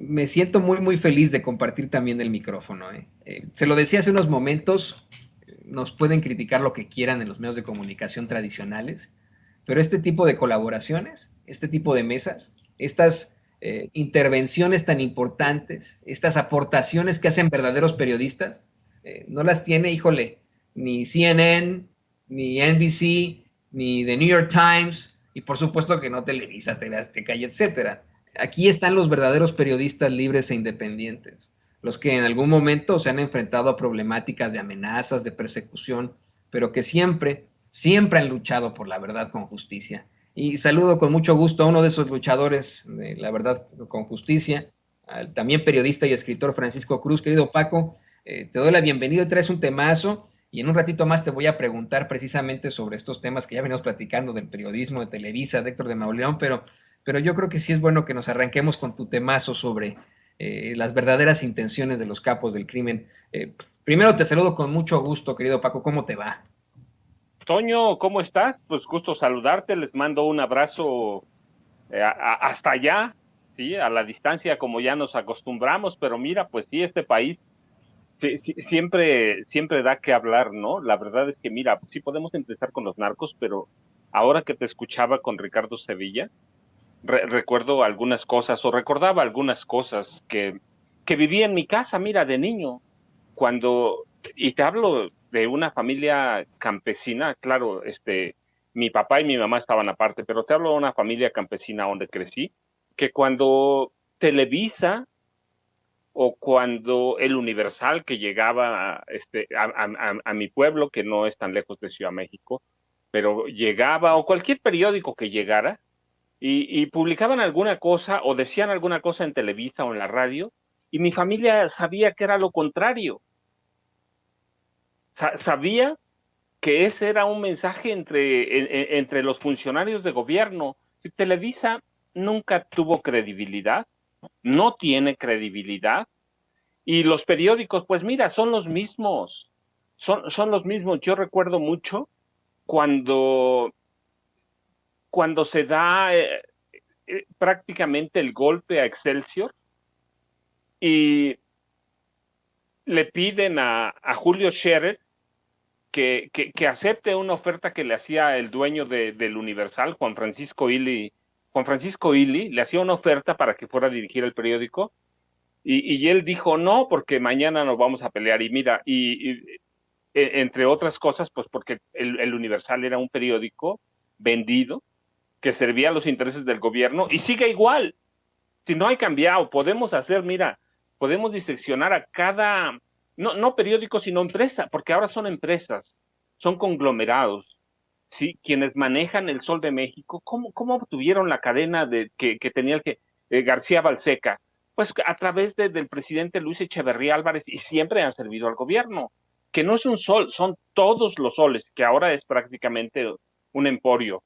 me siento muy, muy feliz de compartir también el micrófono. Se lo decía hace unos momentos, nos pueden criticar lo que quieran en los medios de comunicación tradicionales, pero este tipo de colaboraciones, este tipo de mesas, estas intervenciones tan importantes, estas aportaciones que hacen verdaderos periodistas, no las tiene, híjole, ni CNN, ni NBC, ni The New York Times, y por supuesto que no Televisa, TV Azteca y etcétera. Aquí están los verdaderos periodistas libres e independientes, los que en algún momento se han enfrentado a problemáticas de amenazas, de persecución, pero que siempre, siempre han luchado por la verdad con justicia. Y saludo con mucho gusto a uno de esos luchadores de la verdad con justicia, al también periodista y escritor Francisco Cruz. Querido Paco, te doy la bienvenida y traes un temazo. Y en un ratito más te voy a preguntar precisamente sobre estos temas que ya venimos platicando del periodismo, de Televisa, de Héctor de Mauleón, pero yo creo que sí es bueno que nos arranquemos con tu temazo sobre las verdaderas intenciones de los capos del crimen. Primero te saludo con mucho gusto, querido Paco, ¿cómo te va? Toño, ¿cómo estás? Pues gusto saludarte, les mando un abrazo hasta allá, sí, a la distancia como ya nos acostumbramos, pero mira, pues sí, este país siempre da que hablar, ¿no? La verdad es que mira, sí podemos empezar con los narcos, pero ahora que te escuchaba con Ricardo Sevilla, recuerdo algunas cosas o recordaba algunas cosas que viví en mi casa, mira, de niño, cuando, y te hablo de una familia campesina, claro, mi papá y mi mamá estaban aparte, pero te hablo de una familia campesina donde crecí, que cuando Televisa o cuando el Universal que llegaba a mi pueblo, que no es tan lejos de Ciudad México, pero llegaba, o cualquier periódico que llegara, y publicaban alguna cosa o decían alguna cosa en Televisa o en la radio, y mi familia sabía que era lo contrario. Sabía que ese era un mensaje entre los funcionarios de gobierno. Televisa nunca tuvo credibilidad, no tiene credibilidad, y los periódicos, pues mira, son los mismos, son los mismos. Yo recuerdo mucho cuando, cuando se da prácticamente el golpe a Excelsior y le piden a Julio Scherer que acepte una oferta que le hacía el dueño del Universal, Juan Francisco Illy. Juan Francisco Illy le hacía una oferta para que fuera a dirigir el periódico y él dijo no, porque mañana nos vamos a pelear. Y mira, entre otras cosas, pues porque el Universal era un periódico vendido que servía a los intereses del gobierno y sigue igual. Si no hay cambiado, podemos hacer, mira, podemos diseccionar a cada, no periódico, sino empresa, porque ahora son empresas, son conglomerados, ¿sí? Quienes manejan el Sol de México, ¿cómo obtuvieron la cadena que tenía García Balseca? Pues a través del presidente Luis Echeverría Álvarez, y siempre han servido al gobierno, que no es un sol, son todos los soles, que ahora es prácticamente un emporio.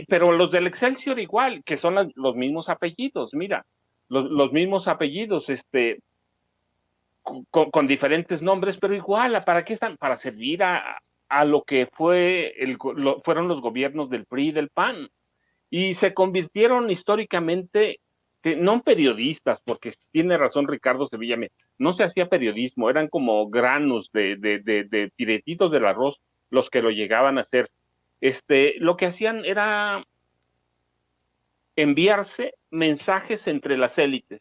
Pero los del Excelsior igual, que son los mismos apellidos, mira, los mismos apellidos, con diferentes nombres, pero igual, ¿para qué están? Para servir a lo que fueron los gobiernos del PRI y del PAN. Y se convirtieron históricamente, no en periodistas, porque tiene razón Ricardo Sevilla, no se hacía periodismo, eran como granos de tiretitos del arroz los que lo llegaban a hacer. Lo que hacían era enviarse mensajes entre las élites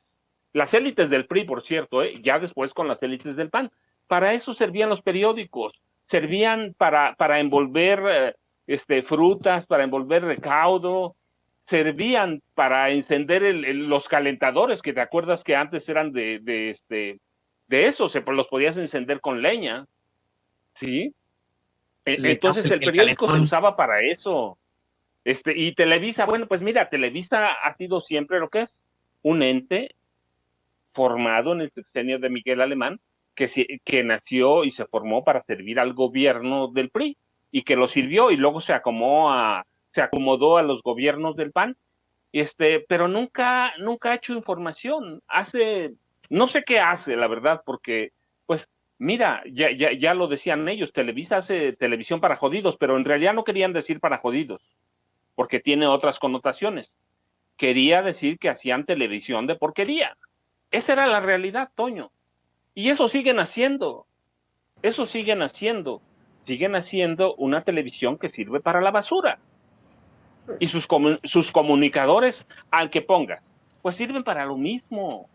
del PRI, por cierto, ya después con las élites del PAN. Para eso servían los periódicos, servían para envolver frutas, para envolver recaudo, servían para encender los calentadores, que te acuerdas que antes eran de eso, los podías encender con leña, ¿sí? Entonces el El periódico se calentón. usaba para eso. Y Televisa, bueno, pues mira, Televisa ha sido siempre lo que es, un ente formado en el sexenio de Miguel Alemán, que nació y se formó para servir al gobierno del PRI, y que lo sirvió, y luego se acomodó a los gobiernos del PAN, pero nunca ha hecho información, no sé qué hace, la verdad, porque, pues, mira, ya lo decían ellos, Televisa hace televisión para jodidos, pero en realidad no querían decir para jodidos, porque tiene otras connotaciones. Quería decir que hacían televisión de porquería. Esa era la realidad, Toño. Y eso siguen haciendo. Eso siguen haciendo. Siguen haciendo una televisión que sirve para la basura. Y sus comunicadores, al que pongas, pues sirven para lo mismo.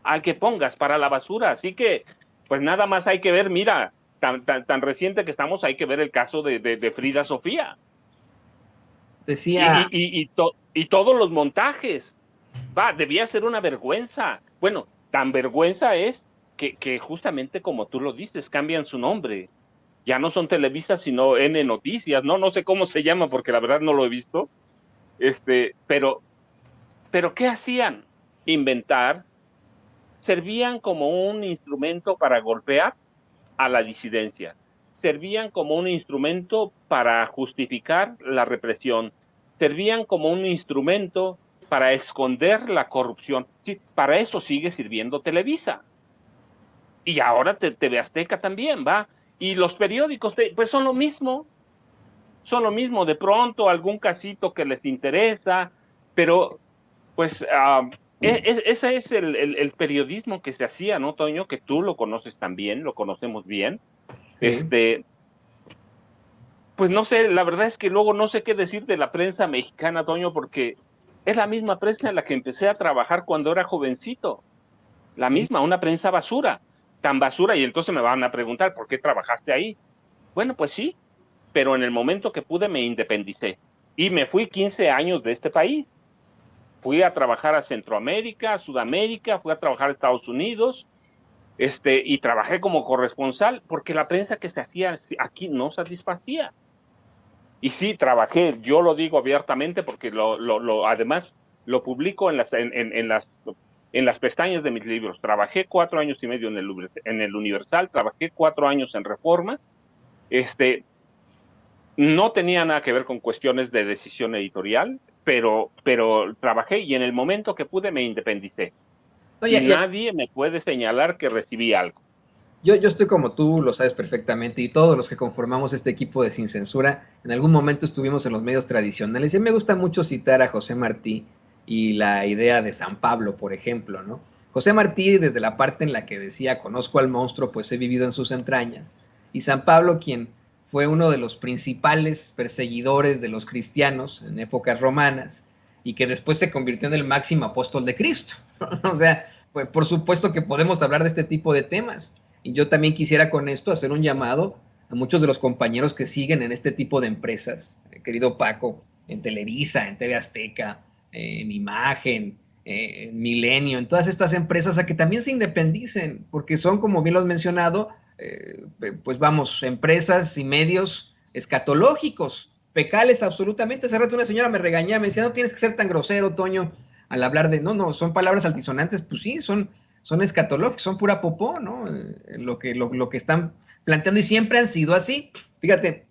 Al que pongas, para la basura. Así que, pues nada más hay que ver, mira, tan reciente que estamos, hay que ver el caso de Frida Sofía. Decía... Y todos los montajes. Debía ser una vergüenza. Bueno, tan vergüenza es que justamente como tú lo dices, cambian su nombre. Ya no son Televisa, sino N Noticias. No sé cómo se llama, porque la verdad no lo he visto. Pero ¿qué hacían? Inventar. Servían como un instrumento para golpear a la disidencia. Servían como un instrumento para justificar la represión. Servían como un instrumento para esconder la corrupción. Sí, para eso sigue sirviendo Televisa. Y ahora TV Azteca también, ¿va? Y los periódicos, pues son lo mismo. Son lo mismo. De pronto algún casito que les interesa, pero pues ese es el periodismo que se hacía, ¿no, Toño? Que tú lo conoces también, lo conocemos bien. Sí. Pues no sé, la verdad es que luego no sé qué decir de la prensa mexicana, Toño, porque es la misma prensa en la que empecé a trabajar cuando era jovencito. La misma, una prensa basura, tan basura, y entonces me van a preguntar, ¿por qué trabajaste ahí? Bueno, pues sí, pero en el momento que pude me independicé y me fui 15 años de este país. Fui a trabajar a Centroamérica, a Sudamérica, fui a trabajar a Estados Unidos, y trabajé como corresponsal porque la prensa que se hacía aquí no satisfacía. Y sí, trabajé, yo lo digo abiertamente porque además lo publico en las pestañas de mis libros. Trabajé 4 años y medio en el Universal, trabajé 4 años en Reforma. No tenía nada que ver con cuestiones de decisión editorial, pero trabajé y en el momento que pude me independicé. Oye, Y nadie me puede señalar que recibí algo. Yo estoy como tú, lo sabes perfectamente, y todos los que conformamos este equipo de Sin Censura, en algún momento estuvimos en los medios tradicionales, y me gusta mucho citar a José Martí y la idea de San Pablo, por ejemplo, ¿no? José Martí, desde la parte en la que decía, conozco al monstruo, pues he vivido en sus entrañas, y San Pablo, quien fue uno de los principales perseguidores de los cristianos en épocas romanas, y que después se convirtió en el máximo apóstol de Cristo. O sea, pues por supuesto que podemos hablar de este tipo de temas. Y yo también quisiera con esto hacer un llamado a muchos de los compañeros que siguen en este tipo de empresas, querido Paco, en Televisa, en TV Azteca, en Imagen, en Milenio, en todas estas empresas, a que también se independicen, porque son, como bien lo has mencionado, pues vamos, empresas y medios escatológicos, fecales absolutamente. Hace rato una señora me regañaba, me decía, no tienes que ser tan grosero, Toño, al hablar de, no, son palabras altisonantes, pues sí, son escatológicos, son pura popó, ¿no? Lo que están planteando, y siempre han sido así. Fíjate,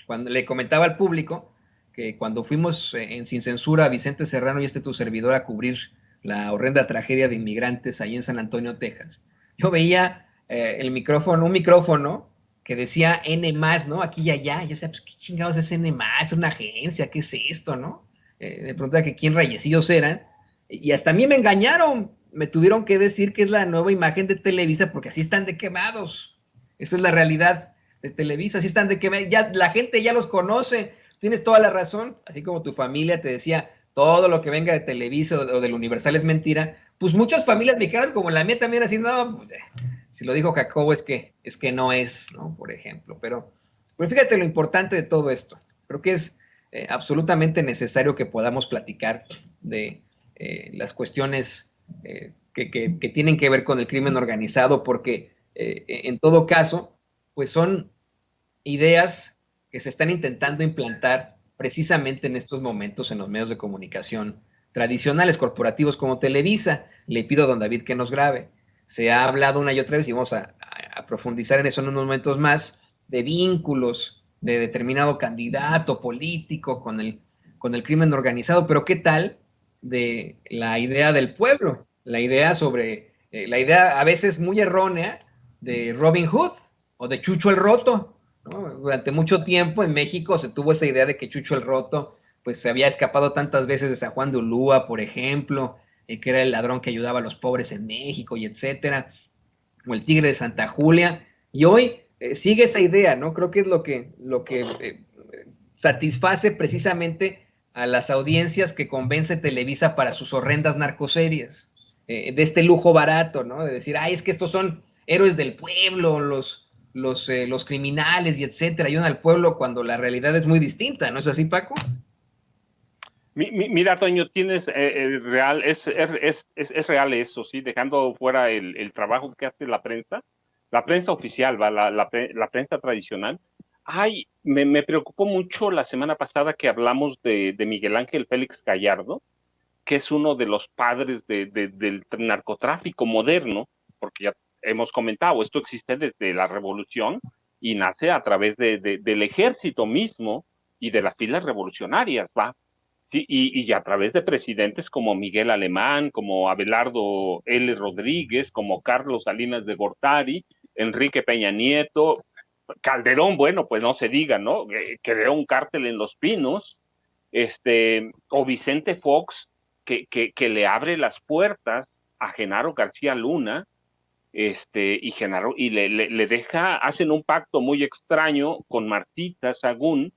cuando le comentaba al público que cuando fuimos en Sin Censura, Vicente Serrano y tu servidor, a cubrir la horrenda tragedia de inmigrantes ahí en San Antonio, Texas, yo veía un micrófono que decía N+, ¿no? Aquí y allá. Yo decía, pues, ¿qué chingados es N+? ¿Es una agencia? ¿Qué es esto, no? Me preguntaba que quién rayecillos eran, y hasta a mí me engañaron. Me tuvieron que decir que es la nueva imagen de Televisa, porque así están de quemados. Esa es la realidad de Televisa, así están de quemados. Ya, la gente ya los conoce, tienes toda la razón. Así como tu familia te decía, todo lo que venga de Televisa o del Universal es mentira, pues muchas familias mexicanas como la mía también así, no, pues, si lo dijo Jacobo es que no es, ¿no? Por ejemplo. Pero fíjate lo importante de todo esto. Creo que es absolutamente necesario que podamos platicar de las cuestiones que tienen que ver con el crimen organizado, porque en todo caso, pues son ideas que se están intentando implantar precisamente en estos momentos en los medios de comunicación tradicionales, corporativos como Televisa. Le pido a don David que nos grabe. Se ha hablado una y otra vez, y vamos a profundizar en eso en unos momentos más, de vínculos de determinado candidato político con el crimen organizado, pero ¿qué tal de la idea del pueblo? La idea a veces muy errónea de Robin Hood o de Chucho el Roto, ¿no? Durante mucho tiempo en México se tuvo esa idea de que Chucho el Roto pues se había escapado tantas veces de San Juan de Ulúa, por ejemplo, que era el ladrón que ayudaba a los pobres en México y etcétera, o el Tigre de Santa Julia, y hoy sigue esa idea, ¿no? Creo que es lo que satisface precisamente a las audiencias que convence Televisa para sus horrendas narcoseries, de este lujo barato, ¿no? De decir, ay, es que estos son héroes del pueblo, los criminales y etcétera, ayudan al pueblo cuando la realidad es muy distinta, ¿no es así, Paco? Mira, Toño, tienes real, es real eso, sí, dejando fuera el trabajo que hace la prensa oficial, ¿va? La prensa tradicional. Ay, me preocupó mucho la semana pasada que hablamos de Miguel Ángel Félix Gallardo, que es uno de los padres del narcotráfico moderno, porque ya hemos comentado, esto existe desde la revolución y nace a través del ejército mismo y de las filas revolucionarias, ¿va? Sí, y a través de presidentes como Miguel Alemán, como Abelardo L. Rodríguez, como Carlos Salinas de Gortari, Enrique Peña Nieto, Calderón, bueno, pues no se diga, ¿no? Creó un cártel en Los Pinos, o Vicente Fox, que le abre las puertas a Genaro García Luna, y Genaro, y le deja, hacen un pacto muy extraño con Martita Sagún,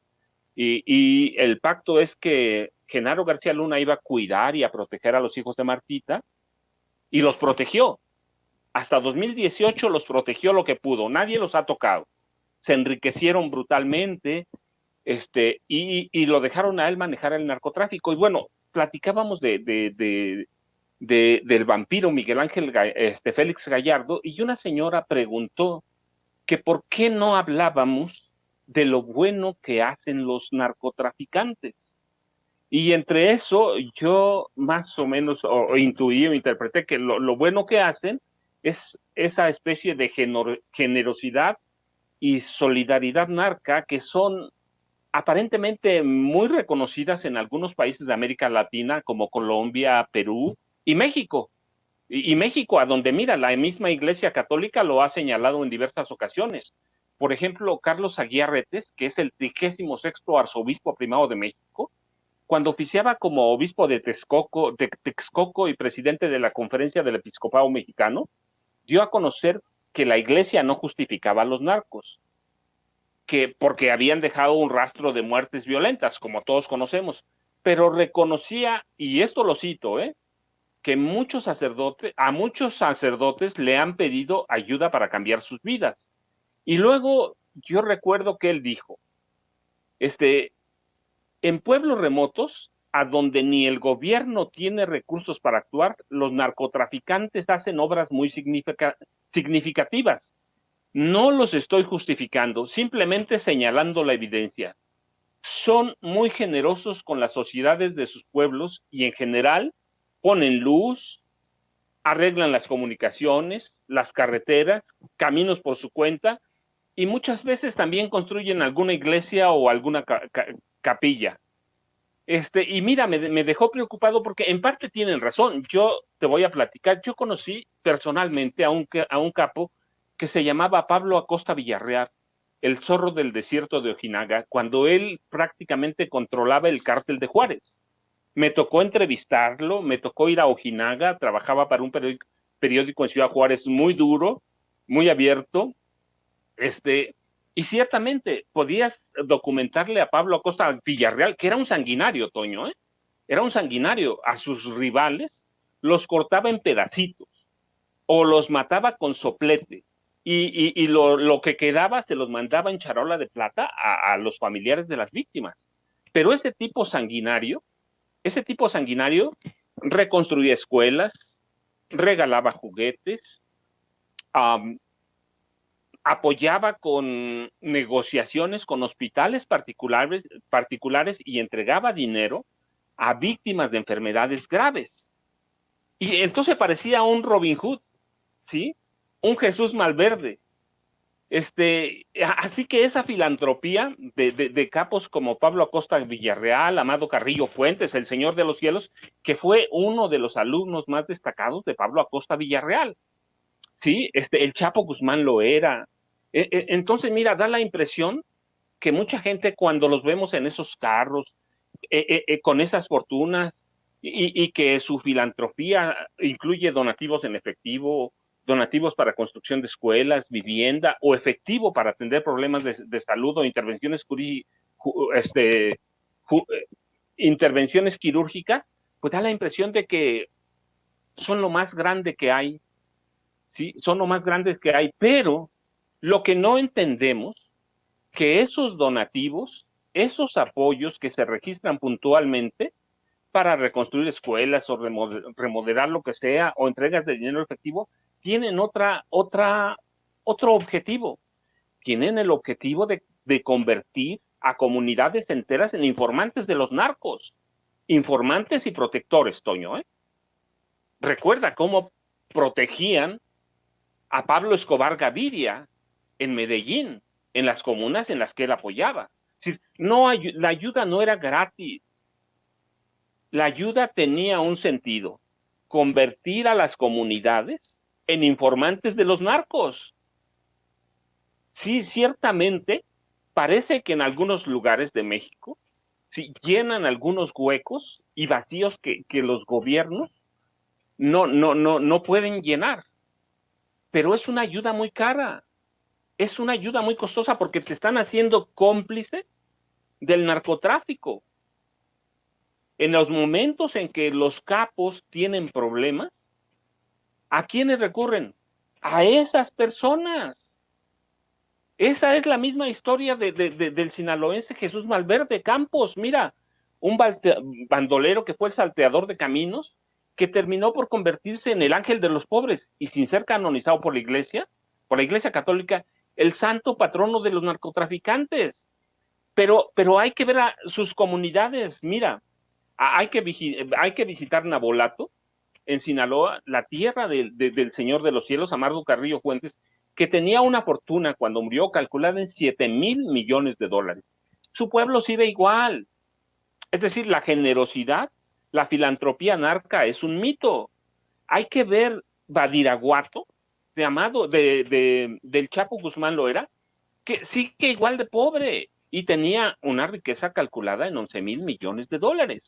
y el pacto es que Genaro García Luna iba a cuidar y a proteger a los hijos de Martita, y los protegió. Hasta 2018 los protegió lo que pudo, nadie los ha tocado. Se enriquecieron brutalmente, y lo dejaron a él manejar el narcotráfico. Y bueno, platicábamos del vampiro Miguel Ángel Félix Gallardo, y una señora preguntó que por qué no hablábamos de lo bueno que hacen los narcotraficantes. Y entre eso yo más o menos intuí o interpreté que lo bueno que hacen es esa especie de generosidad y solidaridad narca que son aparentemente muy reconocidas en algunos países de América Latina como Colombia, Perú y México. Y México, a donde mira, la misma Iglesia Católica lo ha señalado en diversas ocasiones. Por ejemplo, Carlos Aguiarretes, que es el 36º arzobispo primado de México, cuando oficiaba como obispo de Texcoco y presidente de la Conferencia del Episcopado Mexicano, dio a conocer que la Iglesia no justificaba a los narcos, que porque habían dejado un rastro de muertes violentas, como todos conocemos, pero reconocía, y esto lo cito, que a muchos sacerdotes le han pedido ayuda para cambiar sus vidas. Y luego yo recuerdo que él dijo, en pueblos remotos, a donde ni el gobierno tiene recursos para actuar, los narcotraficantes hacen obras muy significativas. No los estoy justificando, simplemente señalando la evidencia. Son muy generosos con las sociedades de sus pueblos y en general ponen luz, arreglan las comunicaciones, las carreteras, caminos por su cuenta y muchas veces también construyen alguna iglesia o alguna capilla. Y mira, me dejó preocupado porque en parte tienen razón. Yo te voy a platicar. Yo conocí personalmente a un capo que se llamaba Pablo Acosta Villarreal, el zorro del desierto de Ojinaga, cuando él prácticamente controlaba el cártel de Juárez. Me tocó entrevistarlo, me tocó ir a Ojinaga, trabajaba para un periódico en Ciudad Juárez muy duro, muy abierto, y ciertamente podías documentarle a Pablo Acosta Villarreal, que era un sanguinario, Toño, era un sanguinario, a sus rivales los cortaba en pedacitos o los mataba con soplete y lo que quedaba se los mandaba en charola de plata a los familiares de las víctimas. Pero ese tipo sanguinario reconstruía escuelas, regalaba juguetes, apoyaba con negociaciones con hospitales particulares y entregaba dinero a víctimas de enfermedades graves. Y entonces parecía un Robin Hood, ¿sí? Un Jesús Malverde. Así que esa filantropía de capos como Pablo Acosta Villarreal, Amado Carrillo Fuentes, el Señor de los Cielos, que fue uno de los alumnos más destacados de Pablo Acosta Villarreal, ¿sí? El Chapo Guzmán lo era. Entonces, mira, da la impresión que mucha gente cuando los vemos en esos carros, con esas fortunas, y que su filantropía incluye donativos en efectivo, donativos para construcción de escuelas, vivienda, o efectivo para atender problemas de salud o intervenciones, intervenciones quirúrgicas, pues da la impresión de que son lo más grande que hay, ¿sí? Son lo más grandes que hay, pero lo que no entendemos, que esos donativos, esos apoyos que se registran puntualmente para reconstruir escuelas o remodelar lo que sea, o entregas de dinero efectivo, tienen otro objetivo. Tienen el objetivo de convertir a comunidades enteras en informantes de los narcos. Informantes y protectores, Toño, ¿eh? Recuerda cómo protegían a Pablo Escobar Gaviria en Medellín, en las comunas en las que él apoyaba. Es decir, la ayuda no era gratis. La ayuda tenía un sentido: convertir a las comunidades en informantes de los narcos. Sí, ciertamente, parece que en algunos lugares de México sí, llenan algunos huecos y vacíos que los gobiernos no pueden llenar. Pero es una ayuda muy cara, es una ayuda muy costosa, porque te están haciendo cómplice del narcotráfico. En los momentos en que los capos tienen problemas, ¿a quiénes recurren? A esas personas. Esa es la misma historia del sinaloense Jesús Malverde Campos. Mira, un bandolero que fue el salteador de caminos, que terminó por convertirse en el ángel de los pobres, y sin ser canonizado por la Iglesia Católica, el santo patrono de los narcotraficantes. Pero hay que ver a sus comunidades. Mira, hay que visitar Nabolato, en Sinaloa, la tierra del Señor de los Cielos, Amargo Carrillo Fuentes, que tenía una fortuna cuando murió calculada en 7,000 millones de dólares. Su pueblo sigue igual. Es decir, la generosidad, la filantropía narca es un mito. Hay que ver Badiraguato, del Chapo Guzmán Loera, que sí que igual de pobre, y tenía una riqueza calculada en 11,000 millones de dólares.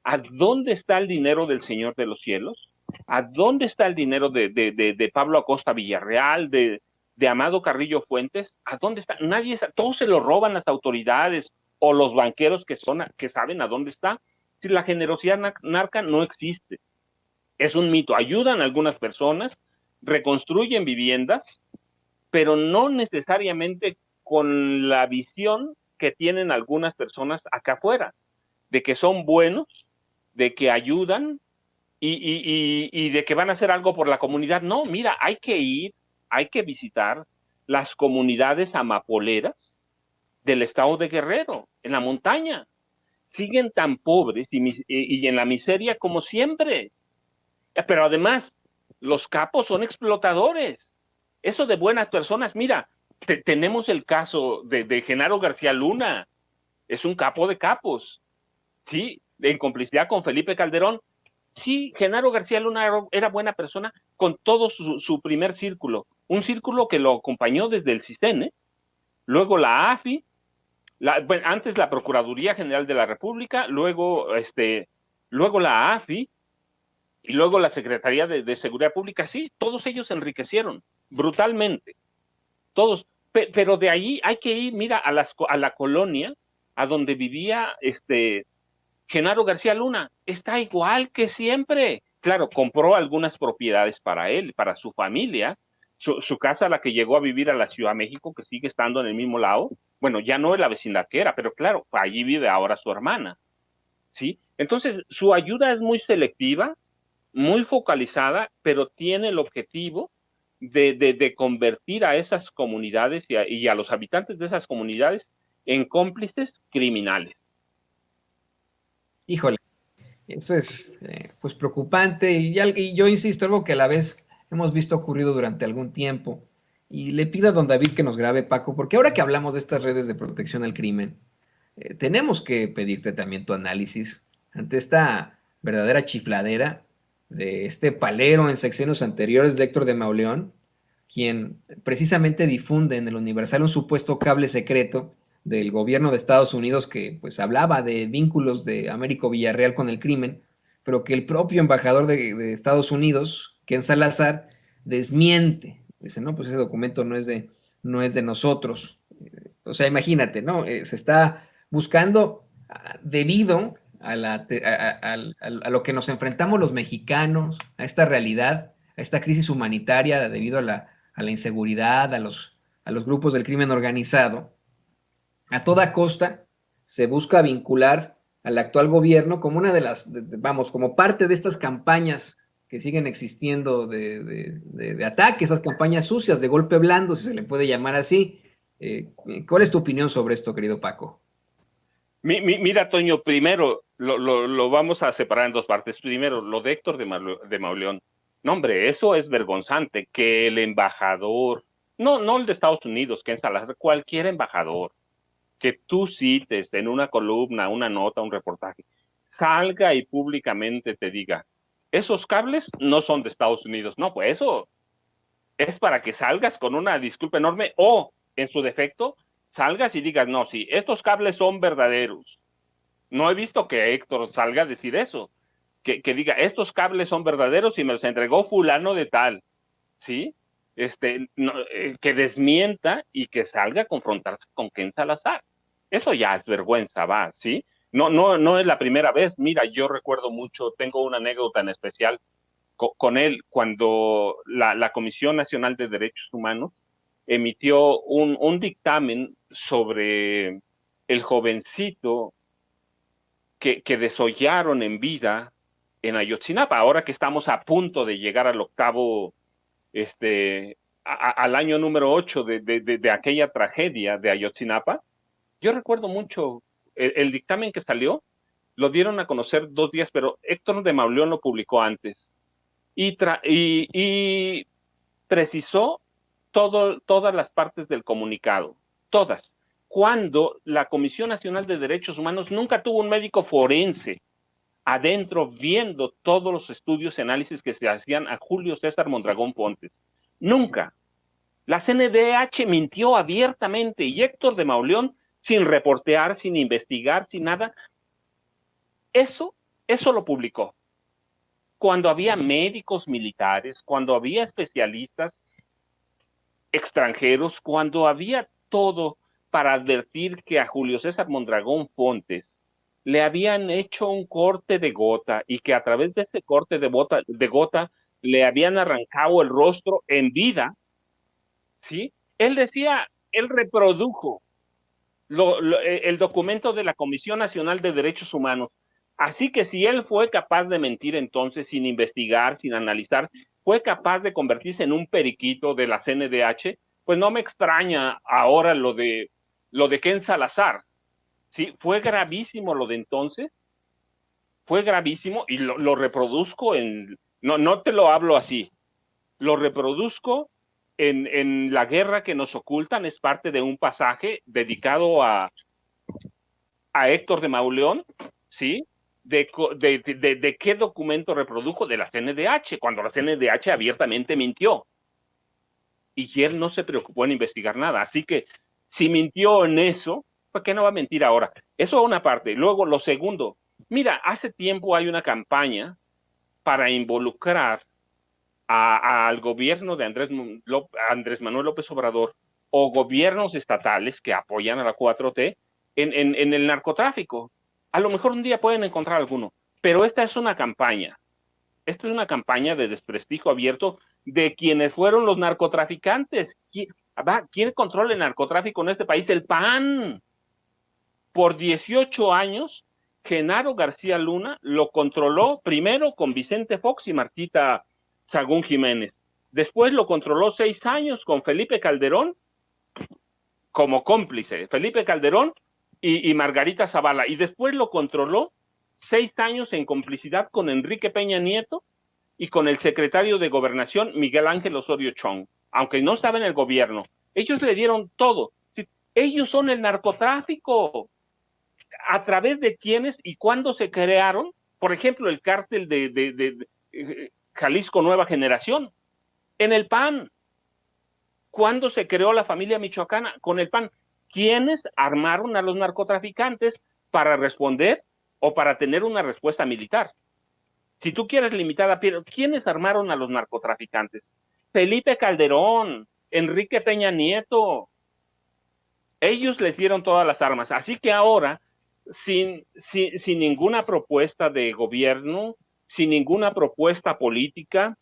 ¿A dónde está el dinero del Señor de los Cielos? ¿A dónde está el dinero de Pablo Acosta Villarreal, de Amado Carrillo Fuentes? ¿A dónde está? Nadie sabe. Todos se lo roban las autoridades o los banqueros que saben a dónde está. Si la generosidad narca no existe, es un mito. Ayudan a algunas personas, reconstruyen viviendas, pero no necesariamente con la visión que tienen algunas personas acá afuera, de que son buenos, de que ayudan y de que van a hacer algo por la comunidad. No, mira, hay que visitar las comunidades amapoleras del estado de Guerrero, en la montaña. Siguen tan pobres y en la miseria como siempre. Pero además, los capos son explotadores. Eso de buenas personas, mira, tenemos el caso de Genaro García Luna, es un capo de capos, ¿sí? En complicidad con Felipe Calderón. Sí, Genaro García Luna era buena persona con todo su primer círculo, un círculo que lo acompañó desde el CISEN, luego la AFI, antes la Procuraduría General de la República, luego la AFI, y luego la Secretaría de Seguridad Pública. Sí, todos ellos se enriquecieron brutalmente, todos, pero de ahí hay que ir, mira, a la colonia, a donde vivía Genaro García Luna, está igual que siempre. Claro, compró algunas propiedades para él, para su familia, su casa, a la que llegó a vivir a la Ciudad de México, que sigue estando en el mismo lado. Bueno, ya no es la vecindad que era, pero claro, allí vive ahora su hermana, ¿sí? Entonces, su ayuda es muy selectiva, muy focalizada, pero tiene el objetivo de convertir a esas comunidades y a los habitantes de esas comunidades en cómplices criminales. Híjole, eso es pues preocupante y yo insisto, algo que a la vez hemos visto ocurrido durante algún tiempo. Y le pido a don David que nos grabe, Paco, porque ahora que hablamos de estas redes de protección al crimen, tenemos que pedirte también tu análisis ante esta verdadera chifladera de este palero en sexenios anteriores de Héctor de Mauleón, quien precisamente difunde en el Universal un supuesto cable secreto del gobierno de Estados Unidos que pues hablaba de vínculos de Américo Villarreal con el crimen, pero que el propio embajador de Estados Unidos, Ken Salazar, desmiente. Dice, no, pues ese documento no es de nosotros. O sea, imagínate, ¿no? Se está buscando debido a lo que nos enfrentamos los mexicanos, a esta realidad, a esta crisis humanitaria debido a la inseguridad, a los grupos del crimen organizado. A toda costa se busca vincular al actual gobierno como una de las, vamos, como parte de estas campañas que siguen existiendo de ataque, esas campañas sucias, de golpe blando, si se le puede llamar así. ¿Cuál es tu opinión sobre esto, querido Paco? Mira, Toño, primero lo vamos a separar en dos partes. Primero, lo de Héctor de Mauleón. No, hombre, eso es vergonzante que el embajador, no el de Estados Unidos, que en Salazar, cualquier embajador, que tú cites en una columna, una nota, un reportaje, salga y públicamente te diga, esos cables no son de Estados Unidos. No, pues eso es para que salgas con una disculpa enorme o, en su defecto, salgas y digas, no, sí, estos cables son verdaderos. No he visto que Héctor salga a decir eso, que diga, estos cables son verdaderos y me los entregó fulano de tal, ¿sí? No, que desmienta y que salga a confrontarse con Ken Salazar. Eso ya es vergüenza, va, ¿sí? No es la primera vez. Mira, yo recuerdo mucho, tengo una anécdota en especial con él cuando la Comisión Nacional de Derechos Humanos emitió un dictamen sobre el jovencito que desollaron en vida en Ayotzinapa. Ahora que estamos a punto de llegar al octavo, al año número 8 de aquella tragedia de Ayotzinapa, yo recuerdo mucho el dictamen que salió, lo dieron a conocer 2 días, pero Héctor de Mauleón lo publicó antes y precisó todas las partes del comunicado, todas, cuando la Comisión Nacional de Derechos Humanos nunca tuvo un médico forense adentro viendo todos los estudios y análisis que se hacían a Julio César Mondragón Pontes. Nunca. La CNDH mintió abiertamente y Héctor de Mauleón, sin reportear, sin investigar, sin nada, eso lo publicó. Cuando había médicos militares, cuando había especialistas extranjeros, cuando había todo para advertir que a Julio César Mondragón Pontes le habían hecho un corte de gota y que a través de ese corte de gota le habían arrancado el rostro en vida, ¿sí? Él decía, él reprodujo el documento de la Comisión Nacional de Derechos Humanos. Así que si él fue capaz de mentir entonces sin investigar, sin analizar, fue capaz de convertirse en un periquito de la CNDH, pues no me extraña ahora lo de Ken Salazar. ¿Sí? Fue gravísimo lo de entonces, fue gravísimo y lo reproduzco no te lo hablo así, lo reproduzco en La guerra que nos ocultan, es parte de un pasaje dedicado a Héctor de Mauleón, ¿sí? De qué documento reprodujo de la CNDH, cuando la CNDH abiertamente mintió. Y él no se preocupó en investigar nada. Así que, si mintió en eso, ¿por qué no va a mentir ahora? Eso es una parte. Luego, lo segundo, mira, hace tiempo hay una campaña para involucrar al gobierno de Andrés Manuel López Obrador o gobiernos estatales que apoyan a la 4T en el narcotráfico. A lo mejor un día pueden encontrar alguno, pero esta es una campaña. Esta es una campaña de desprestigio abierto de quienes fueron los narcotraficantes. ¿Quién controla el narcotráfico en este país? El PAN. Por 18 años, Genaro García Luna lo controló primero con Vicente Fox y Martita Sagún Jiménez. Después lo controló 6 años con Felipe Calderón como cómplice. Felipe Calderón y Margarita Zavala. Y después lo controló 6 años en complicidad con Enrique Peña Nieto y con el secretario de Gobernación, Miguel Ángel Osorio Chong. Aunque no estaba en el gobierno, ellos le dieron todo. Ellos son el narcotráfico. ¿A través de quiénes y cuándo se crearon? Por ejemplo, el cártel de Jalisco Nueva Generación, en el PAN. ¿Cuándo se creó la familia michoacana? Con el PAN. ¿Quiénes armaron a los narcotraficantes para responder o para tener una respuesta militar? Si tú quieres limitar pero ¿quiénes armaron a los narcotraficantes? Felipe Calderón, Enrique Peña Nieto. Ellos les dieron todas las armas. Así que ahora, sin ninguna propuesta de gobierno, sin ninguna propuesta política,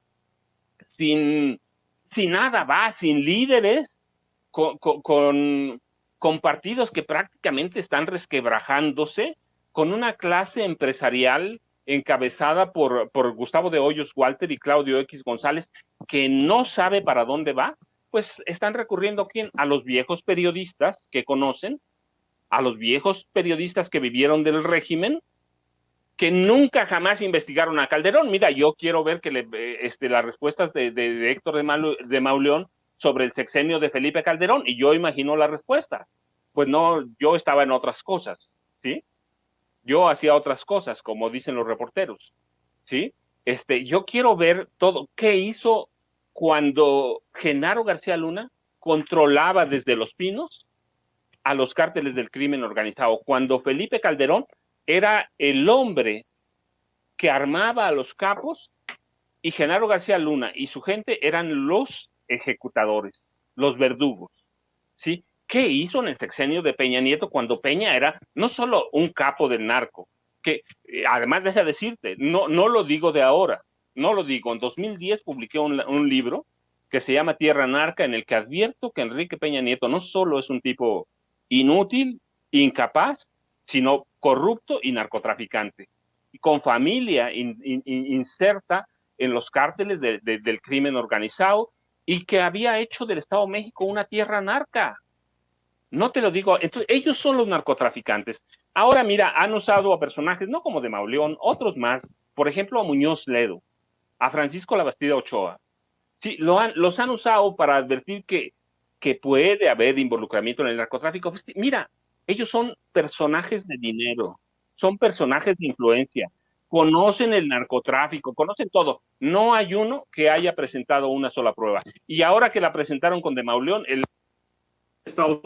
sin nada, sin líderes, con partidos que prácticamente están resquebrajándose, con una clase empresarial encabezada por Gustavo de Hoyos Walter y Claudio X González, que no sabe para dónde va, pues están recurriendo ¿quién? A los viejos periodistas que conocen, a los viejos periodistas que vivieron del régimen, que nunca jamás investigaron a Calderón. Mira, yo quiero ver que las respuestas de Héctor de Mauleón sobre el sexenio de Felipe Calderón, y yo imagino la respuesta. Pues no, yo estaba en otras cosas, ¿sí? Yo hacía otras cosas, como dicen los reporteros, ¿sí? Yo quiero ver todo, qué hizo cuando Genaro García Luna controlaba desde Los Pinos a los cárteles del crimen organizado, cuando Felipe Calderón era el hombre que armaba a los capos y Genaro García Luna y su gente eran los ejecutadores, los verdugos, ¿sí? ¿Qué hizo en el sexenio de Peña Nieto cuando Peña era no solo un capo del narco, que además deja decirte, no lo digo de ahora, no lo digo, en 2010 publiqué un libro que se llama Tierra Narca, en el que advierto que Enrique Peña Nieto no solo es un tipo inútil, incapaz, sino corrupto y narcotraficante, y con familia inserta en los cárteles del crimen organizado, y que había hecho del Estado de México una tierra narca. No te lo digo, entonces ellos son los narcotraficantes. Ahora mira, han usado a personajes, no como de Mauleón, otros más, por ejemplo a Muñoz Ledo, a Francisco Labastida Ochoa. Sí, los han usado para advertir que puede haber involucramiento en el narcotráfico. Mira, ellos son personajes de dinero, son personajes de influencia, conocen el narcotráfico, conocen todo. No hay uno que haya presentado una sola prueba. Y ahora que la presentaron con de Mauleón, el Estado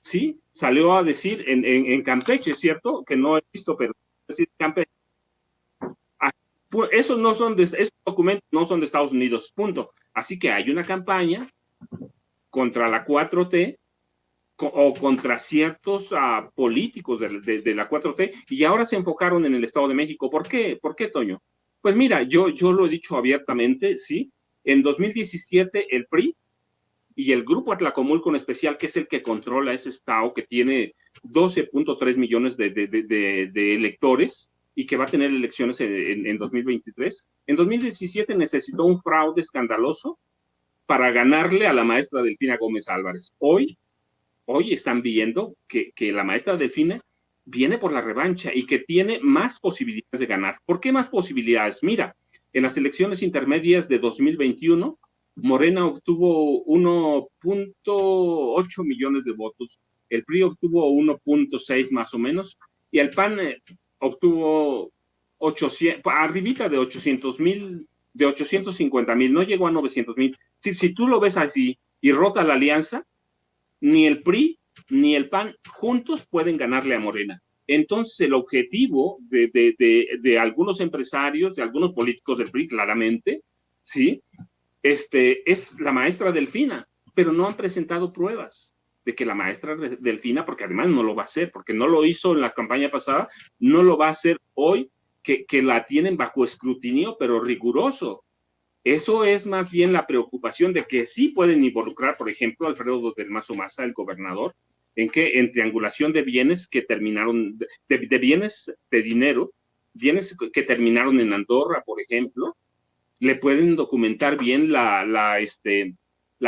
sí salió a decir en Campeche, ¿cierto? Que no he visto, pero decir Campeche. Esos documentos no son de Estados Unidos, punto. Así que hay una campaña contra la 4T o contra ciertos políticos de la 4T, y ahora se enfocaron en el Estado de México. ¿Por qué? ¿Por qué, Toño? Pues mira, yo lo he dicho abiertamente, ¿sí? En 2017 el PRI y el Grupo Atlacomulco en especial, que es el que controla ese estado, que tiene 12.3 millones de electores y que va a tener elecciones en 2023. En 2017 necesitó un fraude escandaloso para ganarle a la maestra Delfina Gómez Álvarez. Hoy están viendo que la maestra Delfina viene por la revancha y que tiene más posibilidades de ganar. ¿Por qué más posibilidades? Mira, en las elecciones intermedias de 2021, Morena obtuvo 1.8 millones de votos, el PRI obtuvo 1.6 más o menos, y el PAN obtuvo 800, arribita de 800,000, de 850,000, no llegó a 900,000. Si tú lo ves así y rota la alianza, ni el PRI ni el PAN juntos pueden ganarle a Morena. Entonces el objetivo de algunos empresarios, de algunos políticos del PRI, claramente, ¿sí? Es la maestra Delfina, pero no han presentado pruebas de que la maestra Delfina, porque además no lo va a hacer, porque no lo hizo en la campaña pasada, no lo va a hacer hoy, que la tienen bajo escrutinio, pero riguroso. Eso es más bien la preocupación de que sí pueden involucrar, por ejemplo, a Alfredo del Mazo Maza, el gobernador, en triangulación de bienes que terminaron, de bienes de dinero, bienes que terminaron en Andorra, por ejemplo, le pueden documentar bien la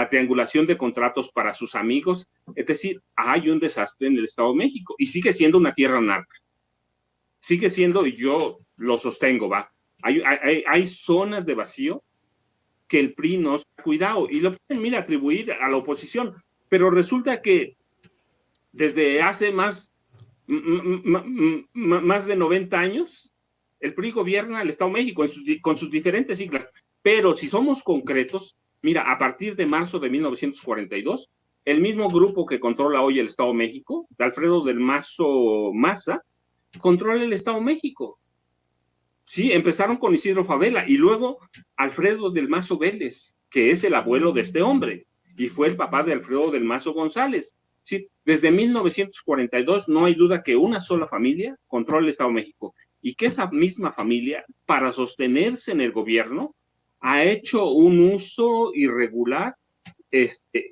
triangulación de contratos para sus amigos. Es decir, hay un desastre en el Estado de México y sigue siendo una tierra narca. Sigue siendo, y yo lo sostengo, hay zonas de vacío que el PRI no se ha cuidado y lo pueden, mira, atribuir a la oposición, pero resulta que desde hace más de 90 años el PRI gobierna el Estado de México con sus diferentes siglas, pero si somos concretos, mira, a partir de marzo de 1942, el mismo grupo que controla hoy el Estado de México, de Alfredo del Mazo Maza, controla el Estado de México. Sí, empezaron con Isidro Fabela y luego Alfredo del Mazo Vélez, que es el abuelo de este hombre y fue el papá de Alfredo del Mazo González. Sí, desde 1942 no hay duda que una sola familia controla el Estado de México y que esa misma familia, para sostenerse en el gobierno, ha hecho un uso irregular,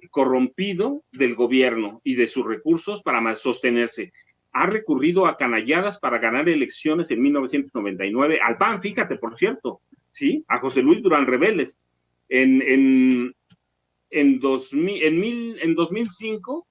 corrompido del gobierno y de sus recursos para sostenerse. Ha recurrido a canalladas para ganar elecciones en 1999, al PAN, fíjate, por cierto, ¿sí? A José Luis Durán Rebeles. En 2005,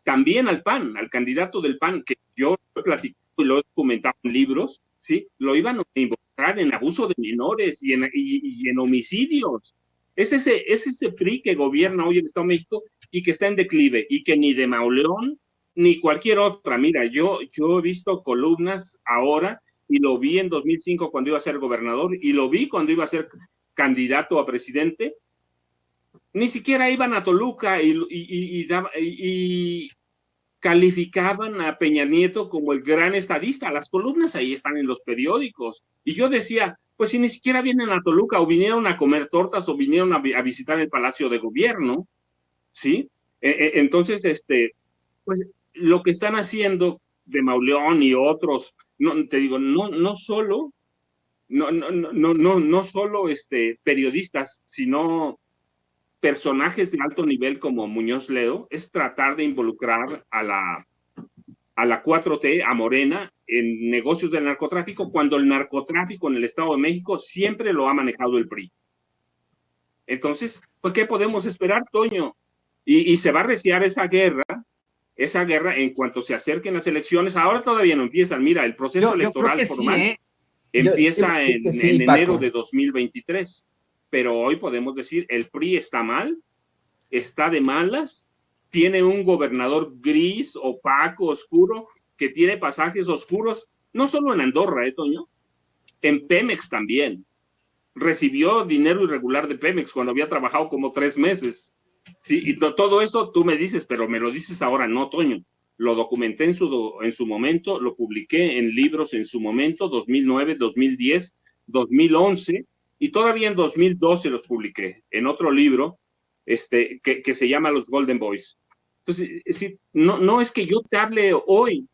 también al PAN, al candidato del PAN, que yo he platicado y lo he comentado en libros, ¿sí? Lo iban a involucrar en abuso de menores y en homicidios. Es ese PRI que gobierna hoy el Estado de México y que está en declive y que ni de Mauleón ni cualquier otra. Mira, yo he visto columnas ahora y lo vi en 2005 cuando iba a ser gobernador y lo vi cuando iba a ser candidato a presidente. Ni siquiera iban a Toluca y calificaban a Peña Nieto como el gran estadista. Las columnas ahí están en los periódicos. Y yo decía, pues si ni siquiera vienen a Toluca o vinieron a comer tortas o vinieron a visitar el Palacio de Gobierno, ¿sí? Entonces, pues lo que están haciendo de Mauleón y otros, no, te digo, no solo periodistas, sino personajes de alto nivel como Muñoz Ledo, es tratar de involucrar a la 4T, a Morena, en negocios del narcotráfico, cuando el narcotráfico en el Estado de México siempre lo ha manejado el PRI. Entonces, pues, ¿qué podemos esperar, Toño? Y se va a reciar esa guerra en cuanto se acerquen las elecciones. Ahora todavía no empiezan. Mira, el proceso electoral formal empieza en enero de 2023. Pero hoy podemos decir, el PRI está mal, está de malas, tiene un gobernador gris, opaco, oscuro, que tiene pasajes oscuros, no solo en Andorra, Toño, en Pemex también. Recibió dinero irregular de Pemex cuando había trabajado como 3 meses. Sí, y todo eso tú me dices, pero me lo dices ahora, no, Toño. Lo documenté en su momento, lo publiqué en libros en su momento, 2009, 2010, 2011, y todavía en 2012 los publiqué en otro libro que se llama Los Golden Boys. Entonces, no es que yo te hable hoy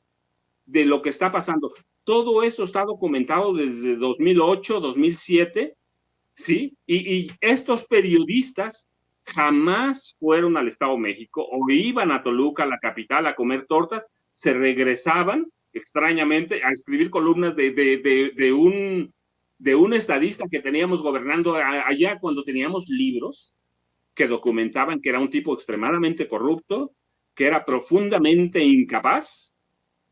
de lo que está pasando. Todo eso está documentado desde 2008, 2007, ¿sí? Y estos periodistas jamás fueron al Estado de México o iban a Toluca, la capital, a comer tortas, se regresaban extrañamente a escribir columnas de un estadista que teníamos gobernando allá cuando teníamos libros que documentaban que era un tipo extremadamente corrupto, que era profundamente incapaz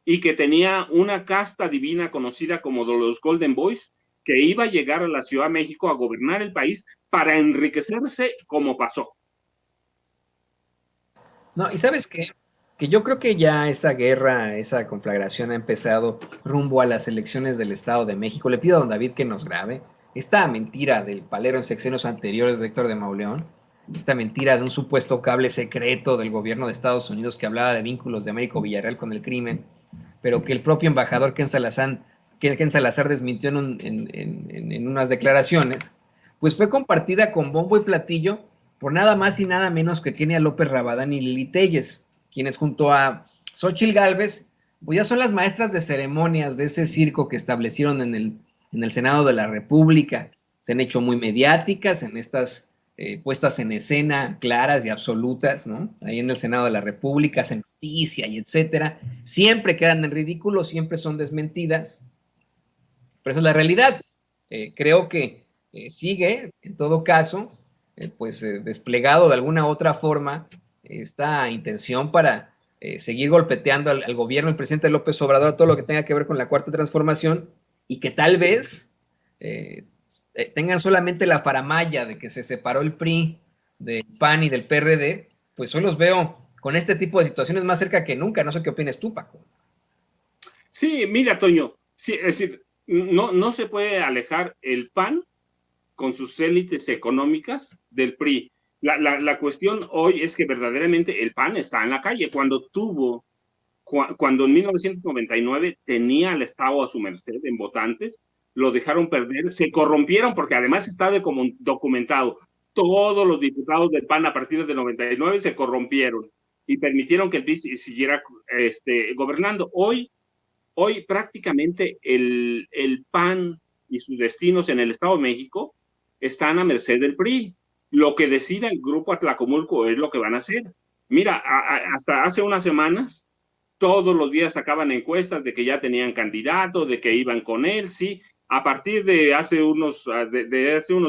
y que tenía una casta divina conocida como de los Golden Boys, que iba a llegar a la Ciudad de México a gobernar el país para enriquecerse como pasó. No, y ¿sabes qué? Que yo creo que ya esa guerra, esa conflagración ha empezado rumbo a las elecciones del Estado de México. Le pido a don David que nos grabe esta mentira del palero en sexenios anteriores de Héctor de Mauleón, esta mentira de un supuesto cable secreto del gobierno de Estados Unidos que hablaba de vínculos de Américo Villarreal con el crimen, pero que el propio embajador Ken Salazar desmintió en unas declaraciones, pues fue compartida con bombo y platillo por nada más y nada menos que Kenia López Rabadán y Lili Telles, quienes junto a Xóchitl Gálvez, pues ya son las maestras de ceremonias de ese circo que establecieron en el Senado de la República. Se han hecho muy mediáticas en estas puestas en escena claras y absolutas, ¿no? Ahí en el Senado de la República, hacen noticia y etcétera. Siempre quedan en ridículo, siempre son desmentidas. Pero esa es la realidad. Creo que sigue, en todo caso, desplegado de alguna otra forma esta intención para seguir golpeteando al gobierno, el presidente López Obrador, todo lo que tenga que ver con la Cuarta Transformación, y que tal vez tengan solamente la faramalla de que se separó el PRI del PAN y del PRD, pues hoy los veo con este tipo de situaciones más cerca que nunca. No sé qué opinas tú, Paco. Sí, mira, Toño, sí, es decir, no se puede alejar el PAN con sus élites económicas del PRI. La cuestión hoy es que verdaderamente el PAN está en la calle. Cuando en 1999 tenía al Estado a su merced en votantes, lo dejaron perder, se corrompieron porque además está documentado. Todos los diputados del PAN a partir del 99 se corrompieron y permitieron que el PRI siguiera gobernando. Hoy prácticamente el PAN y sus destinos en el Estado de México están a merced del PRI. Lo que decida el grupo Atlacomulco es lo que van a hacer. Mira, hasta hace unas semanas, todos los días sacaban encuestas de que ya tenían candidato, de que iban con él, sí. A partir de hace unos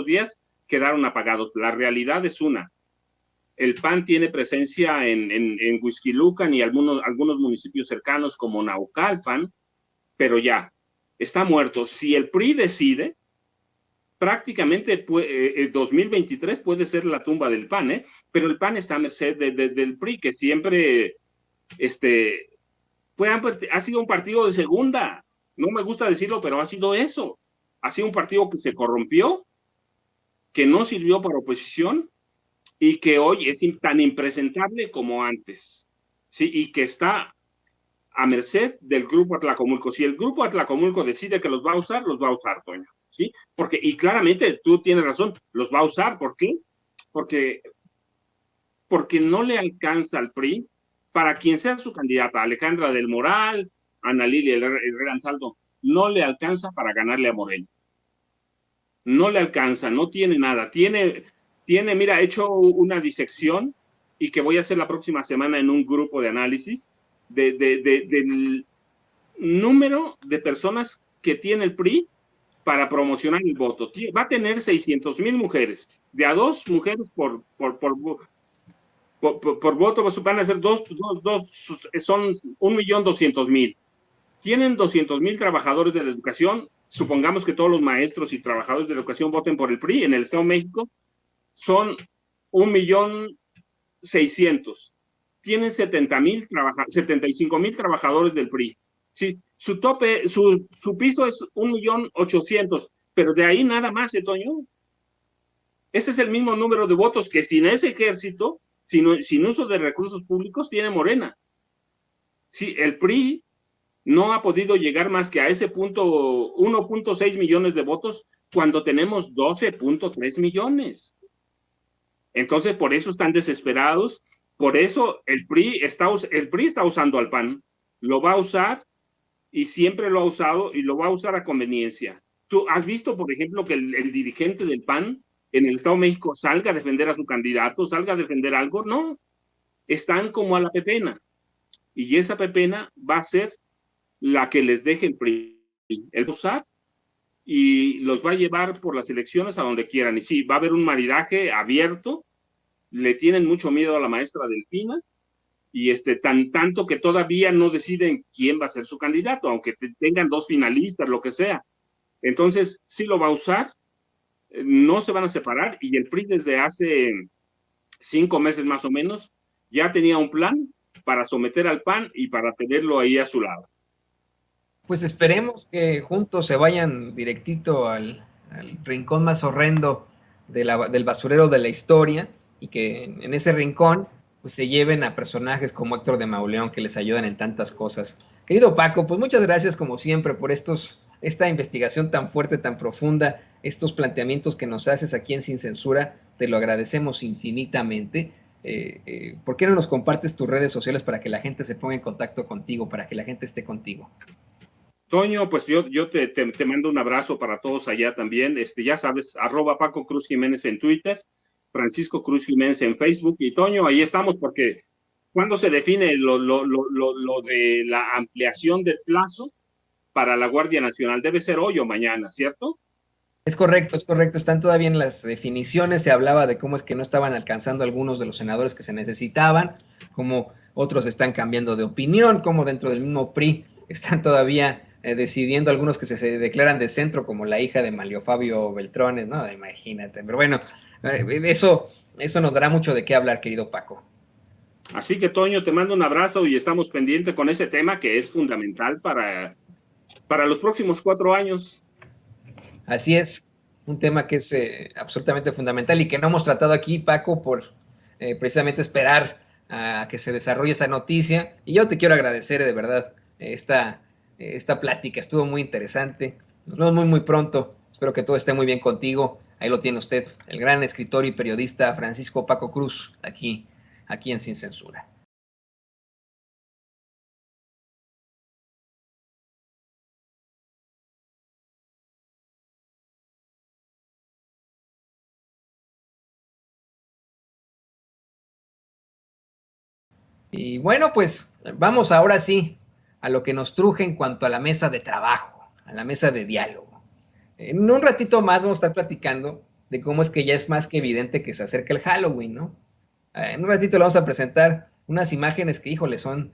días quedaron apagados. La realidad es una. El PAN tiene presencia en Huixquilucan y algunos municipios cercanos como Naucalpan, pero ya, está muerto. Si el PRI decide, prácticamente 2023 puede ser la tumba del PAN, pero el PAN está a merced del PRI, que siempre ha sido un partido de segunda. No me gusta decirlo, pero ha sido eso. Ha sido un partido que se corrompió, que no sirvió para oposición y que hoy es tan impresentable como antes, ¿sí? Y que está a merced del Grupo Atlacomulco. Si el Grupo Atlacomulco decide que los va a usar, Toño, ¿sí? Y claramente tú tienes razón, los va a usar. ¿Por qué? Porque no le alcanza al PRI para quien sea su candidata, Alejandra del Moral, Ana Lilia Herrera Ansaldo, no le alcanza para ganarle a Morena. No le alcanza, no tiene nada. Mira, he hecho una disección y que voy a hacer la próxima semana en un grupo de análisis del número de personas que tiene el PRI para promocionar el voto. Va a tener 600,000 mujeres, de a 2 mujeres por voto, van a ser son 1,200,000. Tienen 200,000 trabajadores de la educación. Supongamos que todos los maestros y trabajadores de la educación voten por el PRI en el Estado de México, son 1,600,000. Tienen 75,000 trabajadores del PRI. Sí, su tope, su piso es 1,800,000, pero de ahí nada más, Toño. Ese es el mismo número de votos que sin ese ejército, sin uso de recursos públicos, tiene Morena. Sí, el PRI no ha podido llegar más que a ese punto, 1,6 millones de votos, cuando tenemos 12,3 millones. Entonces, por eso están desesperados, por eso el PRI está usando al PAN, lo va a usar y siempre lo ha usado y lo va a usar a conveniencia. ¿Tú has visto, por ejemplo, que el dirigente del PAN en el Estado de México salga a defender a su candidato, salga a defender algo? No, están como a la pepena, y esa pepena va a ser la que les deje el PRI, el usar, y los va a llevar por las elecciones a donde quieran. Y sí, va a haber un maridaje abierto, le tienen mucho miedo a la maestra Delfina, y tanto que todavía no deciden quién va a ser su candidato, aunque tengan 2 finalistas, lo que sea. Entonces, sí lo va a usar, no se van a separar, y el PRI desde hace 5 meses más o menos ya tenía un plan para someter al PAN y para tenerlo ahí a su lado. Pues esperemos que juntos se vayan directito al rincón más horrendo del basurero de la historia, y que en ese rincón pues se lleven a personajes como Héctor de Mauleón, que les ayudan en tantas cosas. Querido Paco, pues muchas gracias como siempre por esta investigación tan fuerte, tan profunda, estos planteamientos que nos haces aquí en Sin Censura, te lo agradecemos infinitamente. ¿Por qué no nos compartes tus redes sociales para que la gente se ponga en contacto contigo, para que la gente esté contigo? Toño, pues yo te mando un abrazo para todos allá también. Ya sabes, @Paco Cruz Jiménez en Twitter, Francisco Cruz Jiménez en Facebook. Y Toño, ahí estamos, porque ¿cuándo se define lo de la ampliación del plazo para la Guardia Nacional? Debe ser hoy o mañana, ¿cierto? Es correcto. Están todavía en las definiciones. Se hablaba de cómo es que no estaban alcanzando algunos de los senadores que se necesitaban, cómo otros están cambiando de opinión, cómo dentro del mismo PRI están todavía decidiendo algunos que se declaran de centro, como la hija de Manlio Fabio Beltrones, ¿no? Imagínate. Pero bueno, eso nos dará mucho de qué hablar, querido Paco. Así que, Toño, te mando un abrazo y estamos pendientes con ese tema que es fundamental para los próximos 4 años. Así es, un tema que es absolutamente fundamental y que no hemos tratado aquí, Paco, por precisamente esperar a que se desarrolle esa noticia. Y yo te quiero agradecer de verdad esta plática, estuvo muy interesante. Nos vemos muy, muy pronto. Espero que todo esté muy bien contigo. Ahí lo tiene usted, el gran escritor y periodista Francisco Paco Cruz, aquí en Sin Censura. Y bueno, pues vamos ahora sí a lo que nos truje en cuanto a la mesa de trabajo, a la mesa de diálogo. En un ratito más vamos a estar platicando de cómo es que ya es más que evidente que se acerca el Halloween, ¿no? En un ratito le vamos a presentar unas imágenes que, híjole, son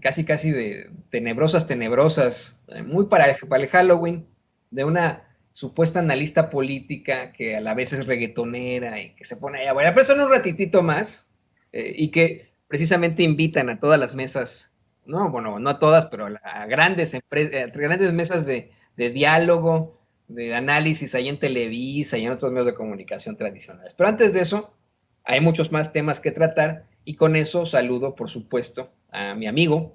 casi de tenebrosas, muy para el Halloween, de una supuesta analista política que a la vez es reggaetonera y que se pone ahí a bailar, pero eso en un ratitito más, y que precisamente invitan a todas las mesas, no, bueno, no a todas, pero a grandes mesas de diálogo, de análisis ahí en Televisa y en otros medios de comunicación tradicionales. Pero antes de eso, hay muchos más temas que tratar y con eso saludo, por supuesto, a mi amigo,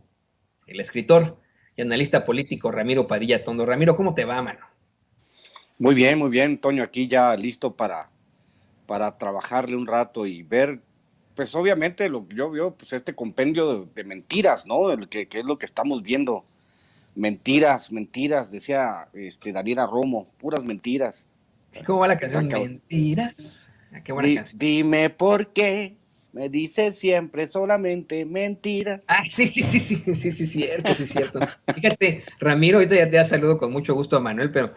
el escritor y analista político Ramiro Padilla Tondo. Ramiro, ¿cómo te va, mano? Muy bien, Toño, aquí ya listo para trabajarle un rato y ver, pues obviamente lo que yo veo, pues este compendio de mentiras, ¿no? Que es lo que estamos viendo. Mentiras, decía Daniela Romo, puras mentiras. ¿Cómo va la canción? Mentiras. Qué buena canción. Dime por qué me dices siempre solamente mentiras. Sí, cierto. Fíjate, Ramiro, ahorita ya saludo con mucho gusto a Manuel, pero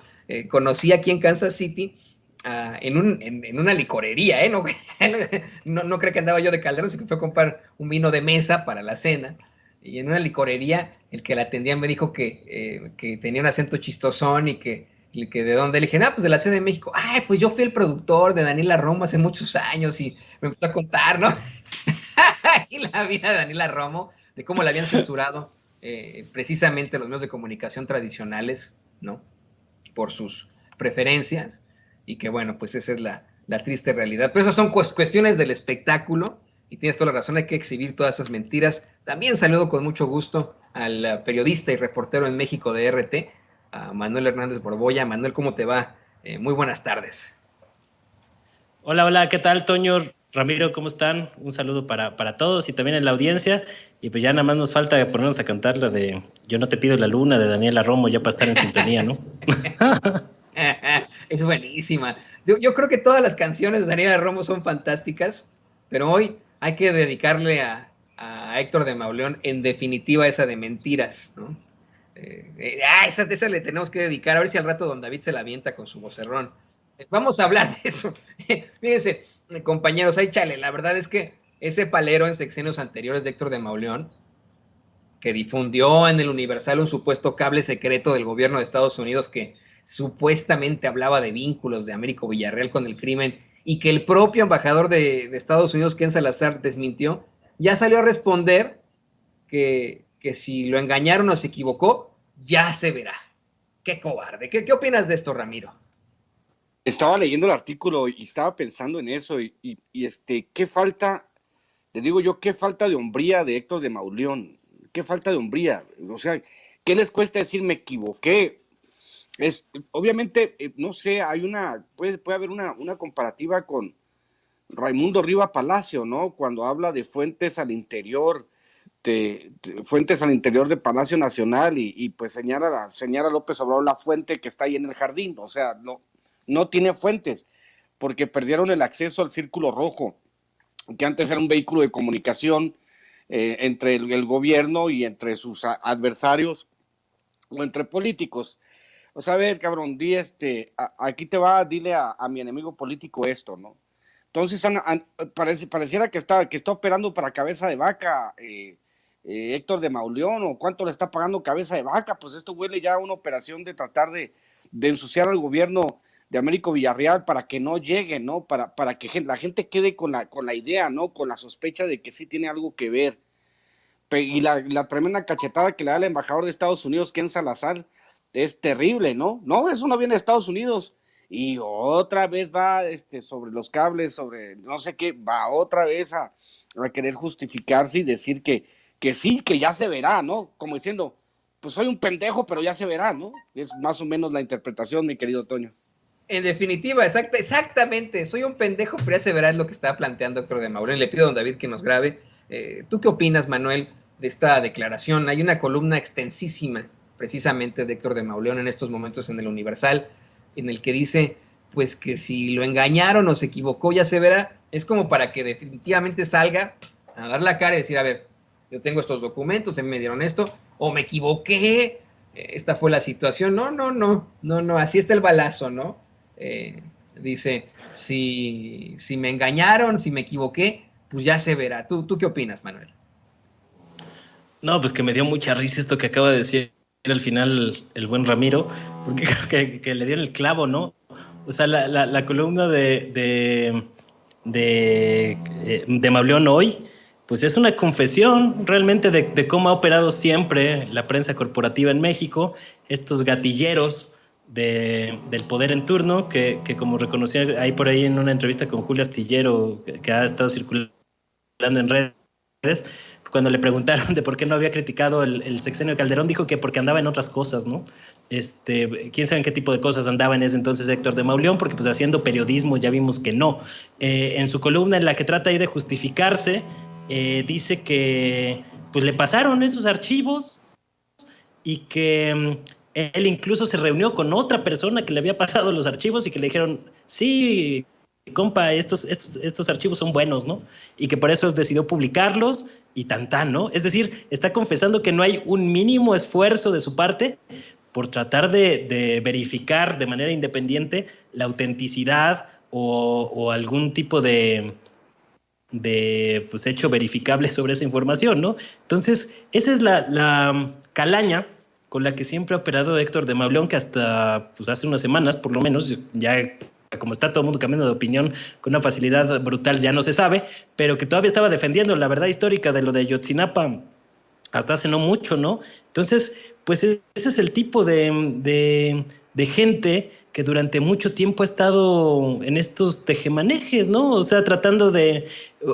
conocí aquí en Kansas City en una licorería, ¿eh? No creo que andaba yo de caldero, sino que fue a comprar un vino de mesa para la cena. Y en una licorería, el que la atendía me dijo que tenía un acento chistosón y que de dónde. Le dije, pues de la Ciudad de México. Ay, pues yo fui el productor de Daniela Romo hace muchos años y me empezó a contar, ¿no? Y la vida de Daniela Romo, de cómo la habían censurado precisamente los medios de comunicación tradicionales, ¿no? Por sus preferencias y que bueno, pues esa es la triste realidad. Pero esas son cuestiones del espectáculo y tienes toda la razón, hay que exhibir todas esas mentiras. También saludo con mucho gusto al periodista y reportero en México de RT, a Manuel Hernández Borboya. Manuel, ¿cómo te va? Muy buenas tardes. Hola, ¿qué tal, Toño? Ramiro, ¿cómo están? Un saludo para todos y también en la audiencia. Y pues ya nada más nos falta ponernos a cantar la de Yo no te pido la luna de Daniela Romo ya para estar en sintonía, ¿no? Es buenísima. Yo creo que todas las canciones de Daniela Romo son fantásticas, pero hoy hay que dedicarle a Héctor de Mauleón, en definitiva, esa de Mentiras, ¿no? Esa le tenemos que dedicar, a ver si al rato don David se la avienta con su vocerrón. Vamos a hablar de eso. Fíjense, compañeros, échale. La verdad es que ese palero en sexenios anteriores de Héctor de Mauleón, que difundió en el Universal un supuesto cable secreto del gobierno de Estados Unidos que supuestamente hablaba de vínculos de Américo Villarreal con el crimen y que el propio embajador de Estados Unidos, Ken Salazar, desmintió, ya salió a responder que si lo engañaron o se equivocó, ya se verá. Qué cobarde. ¿Qué opinas de esto, Ramiro? Estaba leyendo el artículo y estaba pensando en eso y qué falta, le digo yo, qué falta de hombría de Héctor de Mauleón, qué falta de hombría, o sea, ¿qué les cuesta decir me equivoqué? Obviamente, no sé, puede haber una comparativa con Raimundo Riva Palacio, ¿no? Cuando habla de fuentes al interior, fuentes al interior de Palacio Nacional y pues señala López Obrador la fuente que está ahí en el jardín, o sea, no tiene fuentes, porque perdieron el acceso al Círculo Rojo, que antes era un vehículo de comunicación entre el gobierno y entre sus adversarios o entre políticos. O sea, a ver, cabrón, aquí te va, dile a mi enemigo político esto, ¿no? Entonces, pareciera que está operando para cabeza de vaca Héctor de Mauleón, o cuánto le está pagando cabeza de vaca. Pues esto huele ya a una operación de tratar de ensuciar al gobierno de Américo Villarreal para que no llegue, ¿no? Para que la gente quede con la idea, ¿no? Con la sospecha de que sí tiene algo que ver. Y la tremenda cachetada que le da el embajador de Estados Unidos, Ken Salazar, es terrible, ¿no? No, eso no viene de Estados Unidos. Y otra vez va sobre los cables, sobre no sé qué, va otra vez a querer justificarse y decir que sí, que ya se verá, ¿no? Como diciendo, pues soy un pendejo, pero ya se verá, ¿no? Es más o menos la interpretación, mi querido Toño. En definitiva, exactamente, soy un pendejo, pero ya se verá lo que estaba planteando Héctor de Mauleón. Le pido a don David que nos grabe. ¿Tú qué opinas, Manuel, de esta declaración? Hay una columna extensísima, precisamente, de Héctor de Mauleón en estos momentos en el Universal, en el que dice, pues, que si lo engañaron o se equivocó, ya se verá. Es como para que definitivamente salga a dar la cara y decir, a ver, yo tengo estos documentos, me dieron esto, o me equivoqué, esta fue la situación. No, así está el balazo, ¿no? Dice, si me engañaron, si me equivoqué, pues ya se verá. ¿Tú qué opinas, Manuel? No, pues que me dio mucha risa esto que acaba de decir al final el buen Ramiro, porque creo que le dio en el clavo, ¿no? O sea, la columna de Mauleón hoy, pues es una confesión realmente de cómo ha operado siempre la prensa corporativa en México, estos gatilleros del poder en turno, que como reconocía ahí por ahí en una entrevista con Julio Astillero, que ha estado circulando en redes, cuando le preguntaron de por qué no había criticado el sexenio de Calderón, dijo que porque andaba en otras cosas, ¿no? Quién sabe en qué tipo de cosas andaba en ese entonces Héctor de Mauleón, porque pues haciendo periodismo ya vimos que no. En su columna en la que trata ahí de justificarse, dice que pues le pasaron esos archivos y que él incluso se reunió con otra persona que le había pasado los archivos y que le dijeron, sí, compa, estos archivos son buenos, ¿no? Y que por eso decidió publicarlos y tan, ¿no? Es decir, está confesando que no hay un mínimo esfuerzo de su parte por tratar de verificar de manera independiente la autenticidad o algún tipo de pues, hecho verificable sobre esa información, ¿no? Entonces, esa es la calaña con la que siempre ha operado Héctor de Mauleón, que hasta pues, hace unas semanas, por lo menos, ya como está todo el mundo cambiando de opinión con una facilidad brutal, ya no se sabe, pero que todavía estaba defendiendo la verdad histórica de lo de Ayotzinapa hasta hace no mucho, ¿no? Entonces, pues ese es el tipo de gente que durante mucho tiempo ha estado en estos tejemanejes, ¿no? O sea, tratando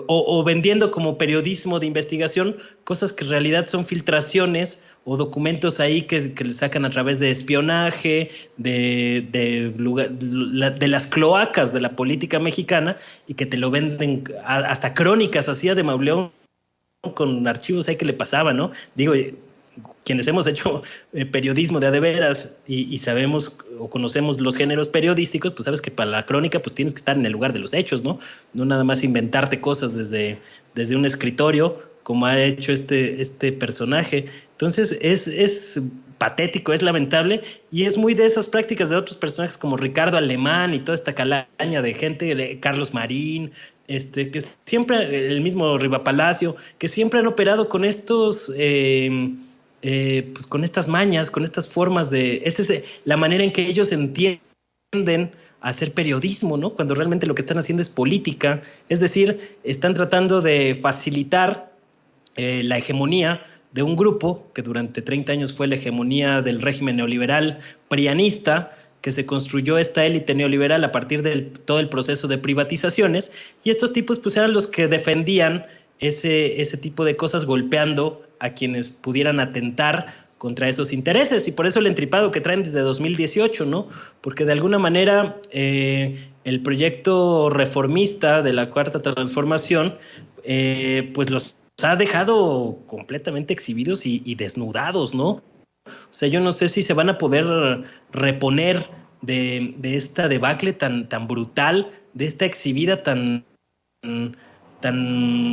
o vendiendo como periodismo de investigación cosas que en realidad son filtraciones o documentos ahí que le sacan a través de espionaje, de las cloacas de la política mexicana y que te lo venden, hasta crónicas hacía de Mauleón con archivos ahí que le pasaban, ¿no? Digo, quienes hemos hecho periodismo de a de veras y sabemos o conocemos los géneros periodísticos, pues sabes que para la crónica pues tienes que estar en el lugar de los hechos, ¿no? No nada más inventarte cosas desde un escritorio, como ha hecho este personaje. Entonces es patético, es lamentable, y es muy de esas prácticas de otros personajes como Ricardo Alemán y toda esta calaña de gente, Carlos Marín, que siempre, el mismo Riva Palacio, que siempre han operado con estos... pues con estas mañas, con estas formas esa es la manera en que ellos entienden hacer periodismo, ¿no? Cuando realmente lo que están haciendo es política, es decir, están tratando de facilitar la hegemonía de un grupo que durante 30 años fue la hegemonía del régimen neoliberal prianista, que se construyó esta élite neoliberal a partir de todo el proceso de privatizaciones, y estos tipos pues eran los que defendían ese tipo de cosas, golpeando a quienes pudieran atentar contra esos intereses, y por eso el entripado que traen desde 2018, ¿no? Porque de alguna manera el proyecto reformista de la Cuarta Transformación pues los ha dejado completamente exhibidos y desnudados, ¿no? O sea, yo no sé si se van a poder reponer de esta debacle tan brutal, de esta exhibida tan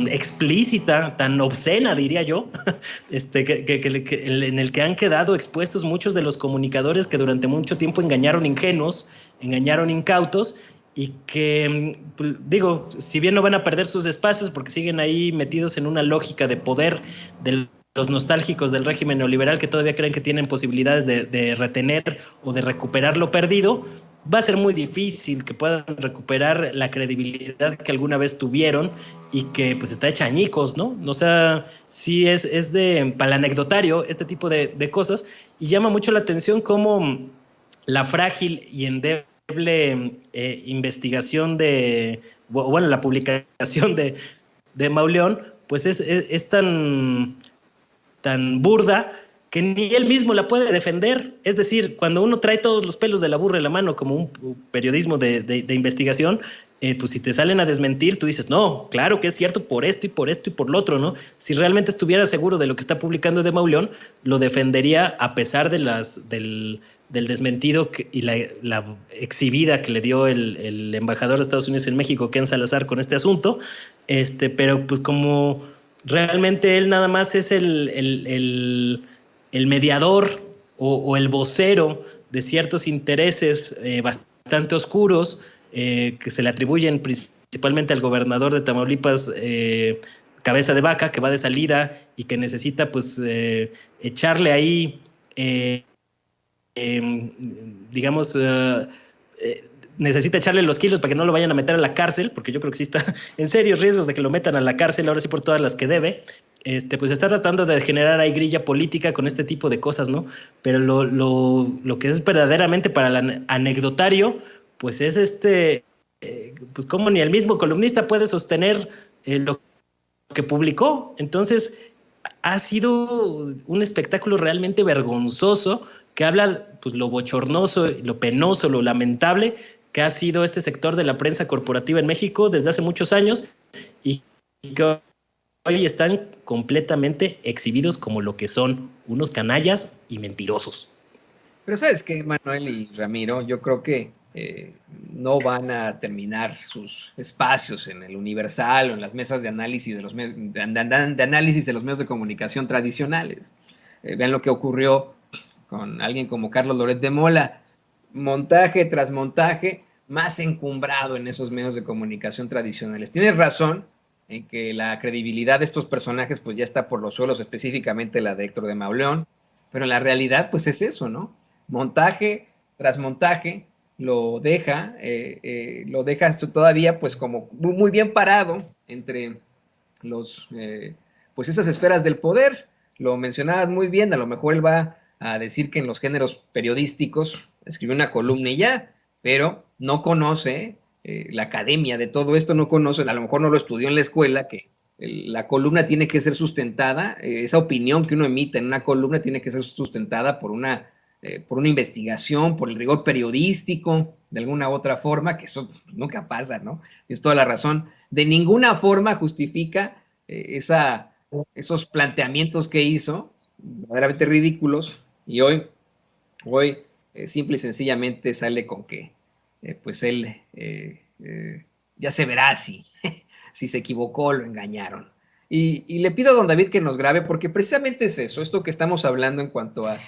explícita, tan obscena, diría yo, en el que han quedado expuestos muchos de los comunicadores que durante mucho tiempo engañaron ingenuos, engañaron incautos, y que, digo, si bien no van a perder sus espacios porque siguen ahí metidos en una lógica de poder de los nostálgicos del régimen neoliberal que todavía creen que tienen posibilidades de retener o de recuperar lo perdido, va a ser muy difícil que puedan recuperar la credibilidad que alguna vez tuvieron y que pues está hecha añicos, ¿no? O sea, sí es para el anecdotario este tipo de cosas, y llama mucho la atención cómo la frágil y endeble investigación la publicación de Mauleón, pues es tan burda que ni él mismo la puede defender. Es decir, cuando uno trae todos los pelos de la burra en la mano como un periodismo de investigación, pues si te salen a desmentir, tú dices, no, claro que es cierto por esto y por esto y por lo otro, ¿no? Si realmente estuviera seguro de lo que está publicando de Mauleón, lo defendería a pesar de del desmentido y la exhibida que le dio el embajador de Estados Unidos en México, Ken Salazar, con este asunto, pero pues como realmente él nada más es el mediador o el vocero de ciertos intereses bastante oscuros, que se le atribuyen principalmente al gobernador de Tamaulipas, Cabeza de Vaca, que va de salida y que necesita pues echarle ahí, digamos, necesita echarle los kilos para que no lo vayan a meter a la cárcel, porque yo creo que sí está en serios riesgos de que lo metan a la cárcel, ahora sí por todas las que debe. Pues está tratando de generar ahí grilla política con este tipo de cosas, ¿no? Pero lo que es verdaderamente para el anecdotario, pues es pues como ni el mismo columnista puede sostener lo que publicó. Entonces ha sido un espectáculo realmente vergonzoso que habla pues lo bochornoso, lo penoso, lo lamentable que ha sido este sector de la prensa corporativa en México desde hace muchos años y que hoy están completamente exhibidos como lo que son, unos canallas y mentirosos. Pero ¿sabes qué, Manuel y Ramiro? Yo creo que no van a terminar sus espacios en el Universal o en las mesas de análisis de los análisis de los medios de comunicación tradicionales. Vean lo que ocurrió con alguien como Carlos Loret de Mola, montaje tras montaje, más encumbrado en esos medios de comunicación tradicionales. Tienes razón en que la credibilidad de estos personajes pues ya está por los suelos, específicamente la de Héctor de Mauleón, pero en la realidad pues es eso, ¿no? Montaje tras montaje lo deja esto todavía pues como muy bien parado entre pues esas esferas del poder. Lo mencionabas muy bien, a lo mejor él va a decir que en los géneros periodísticos escribió una columna y ya, pero no conoce la academia de todo esto, no conoce, a lo mejor no lo estudió en la escuela, que la columna tiene que ser sustentada, esa opinión que uno emite en una columna tiene que ser sustentada por una investigación, por el rigor periodístico, de alguna u otra forma, que eso nunca pasa, ¿no? Es toda la razón. De ninguna forma justifica esos planteamientos que hizo, verdaderamente ridículos, y hoy simple y sencillamente sale con que pues él ya se verá si se equivocó, lo engañaron. Y le pido a don David que nos grabe, porque precisamente es eso, esto que estamos hablando en cuanto a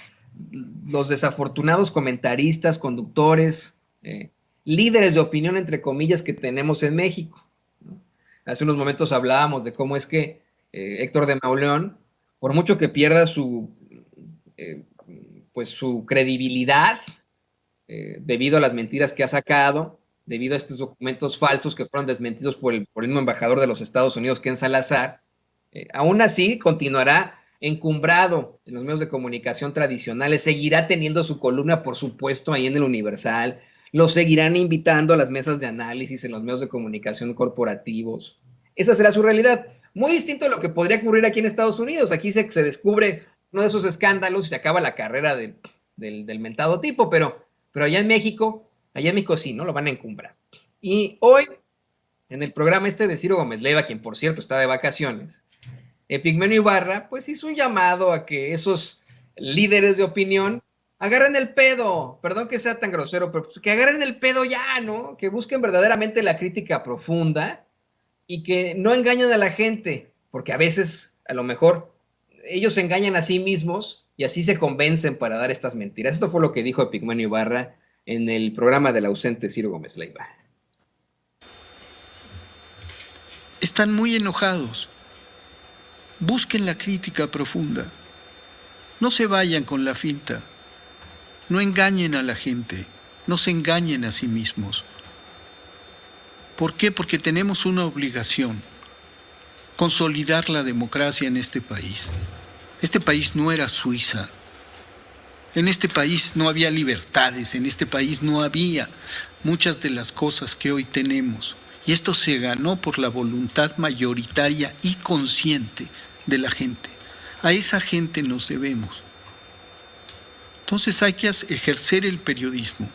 los desafortunados comentaristas, conductores, líderes de opinión, entre comillas, que tenemos en México, ¿no? Hace unos momentos hablábamos de cómo es que Héctor de Mauleón, por mucho que pierda su credibilidad debido a las mentiras que ha sacado, debido a estos documentos falsos que fueron desmentidos por el mismo embajador de los Estados Unidos, Ken Salazar, aún así continuará encumbrado en los medios de comunicación tradicionales, seguirá teniendo su columna, por supuesto, ahí en el Universal, lo seguirán invitando a las mesas de análisis en los medios de comunicación corporativos. Esa será su realidad. Muy distinto a lo que podría ocurrir aquí en Estados Unidos. Aquí se descubre uno de esos escándalos y se acaba la carrera del mentado tipo, pero allá en México sí, ¿no? Lo van a encumbrar. Y hoy, en el programa de Ciro Gómez Leiva, quien por cierto está de vacaciones, Epigmenio Ibarra pues hizo un llamado a que esos líderes de opinión agarren el pedo, perdón que sea tan grosero, pero pues que agarren el pedo ya, ¿no? Que busquen verdaderamente la crítica profunda y que no engañen a la gente, porque a veces, a lo mejor, ellos se engañan a sí mismos y así se convencen para dar estas mentiras. Esto fue lo que dijo Epigmenio Ibarra en el programa del ausente Ciro Gómez Leiva. Están muy enojados. Busquen la crítica profunda. No se vayan con la finta. No engañen a la gente. No se engañen a sí mismos. ¿Por qué? Porque tenemos una obligación: consolidar la democracia en este país. Este país no era Suiza. En este país no había libertades. En este país no había muchas de las cosas que hoy tenemos. Y esto se ganó por la voluntad mayoritaria y consciente de la gente. A esa gente nos debemos. Entonces hay que ejercer el periodismo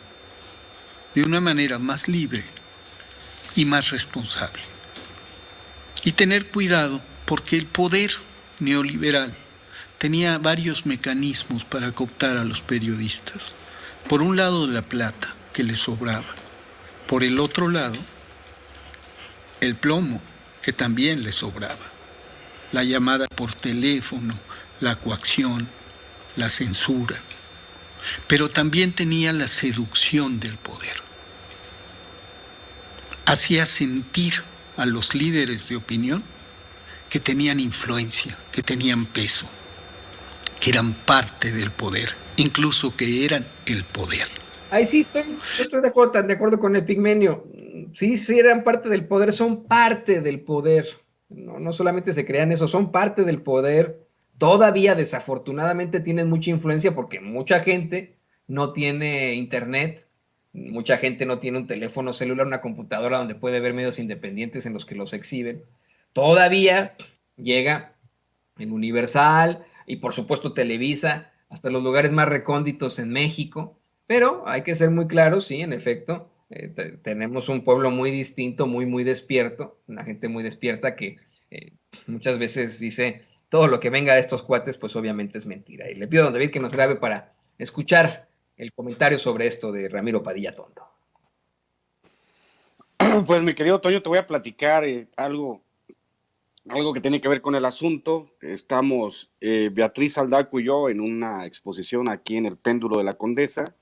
de una manera más libre y más responsable. Y tener cuidado porque el poder neoliberal tenía varios mecanismos para cooptar a los periodistas. Por un lado, la plata que les sobraba. Por el otro lado, el plomo que también les sobraba. La llamada por teléfono, la coacción, la censura. Pero también tenía la seducción del poder. Hacía sentir a los líderes de opinión que tenían influencia, que tenían peso, que eran parte del poder, incluso que eran el poder. Ahí sí estoy tan de acuerdo con Epigmenio. Sí, eran parte del poder, son parte del poder. No solamente se crean eso, son parte del poder. Todavía, desafortunadamente, tienen mucha influencia porque mucha gente no tiene internet, mucha gente no tiene un teléfono celular, una computadora donde puede ver medios independientes en los que los exhiben. Todavía llega en Universal y por supuesto Televisa hasta los lugares más recónditos en México, pero hay que ser muy claros, sí, en efecto, tenemos un pueblo muy distinto, muy despierto, una gente muy despierta que muchas veces dice todo lo que venga de estos cuates, pues obviamente es mentira. Y le pido a don David que nos grabe para escuchar el comentario sobre esto de Ramiro Padilla Tonto. Pues mi querido Toño, te voy a platicar algo que tiene que ver con el asunto. Estamos Beatriz Aldaco y yo en una exposición aquí en el Péndulo de la Condesa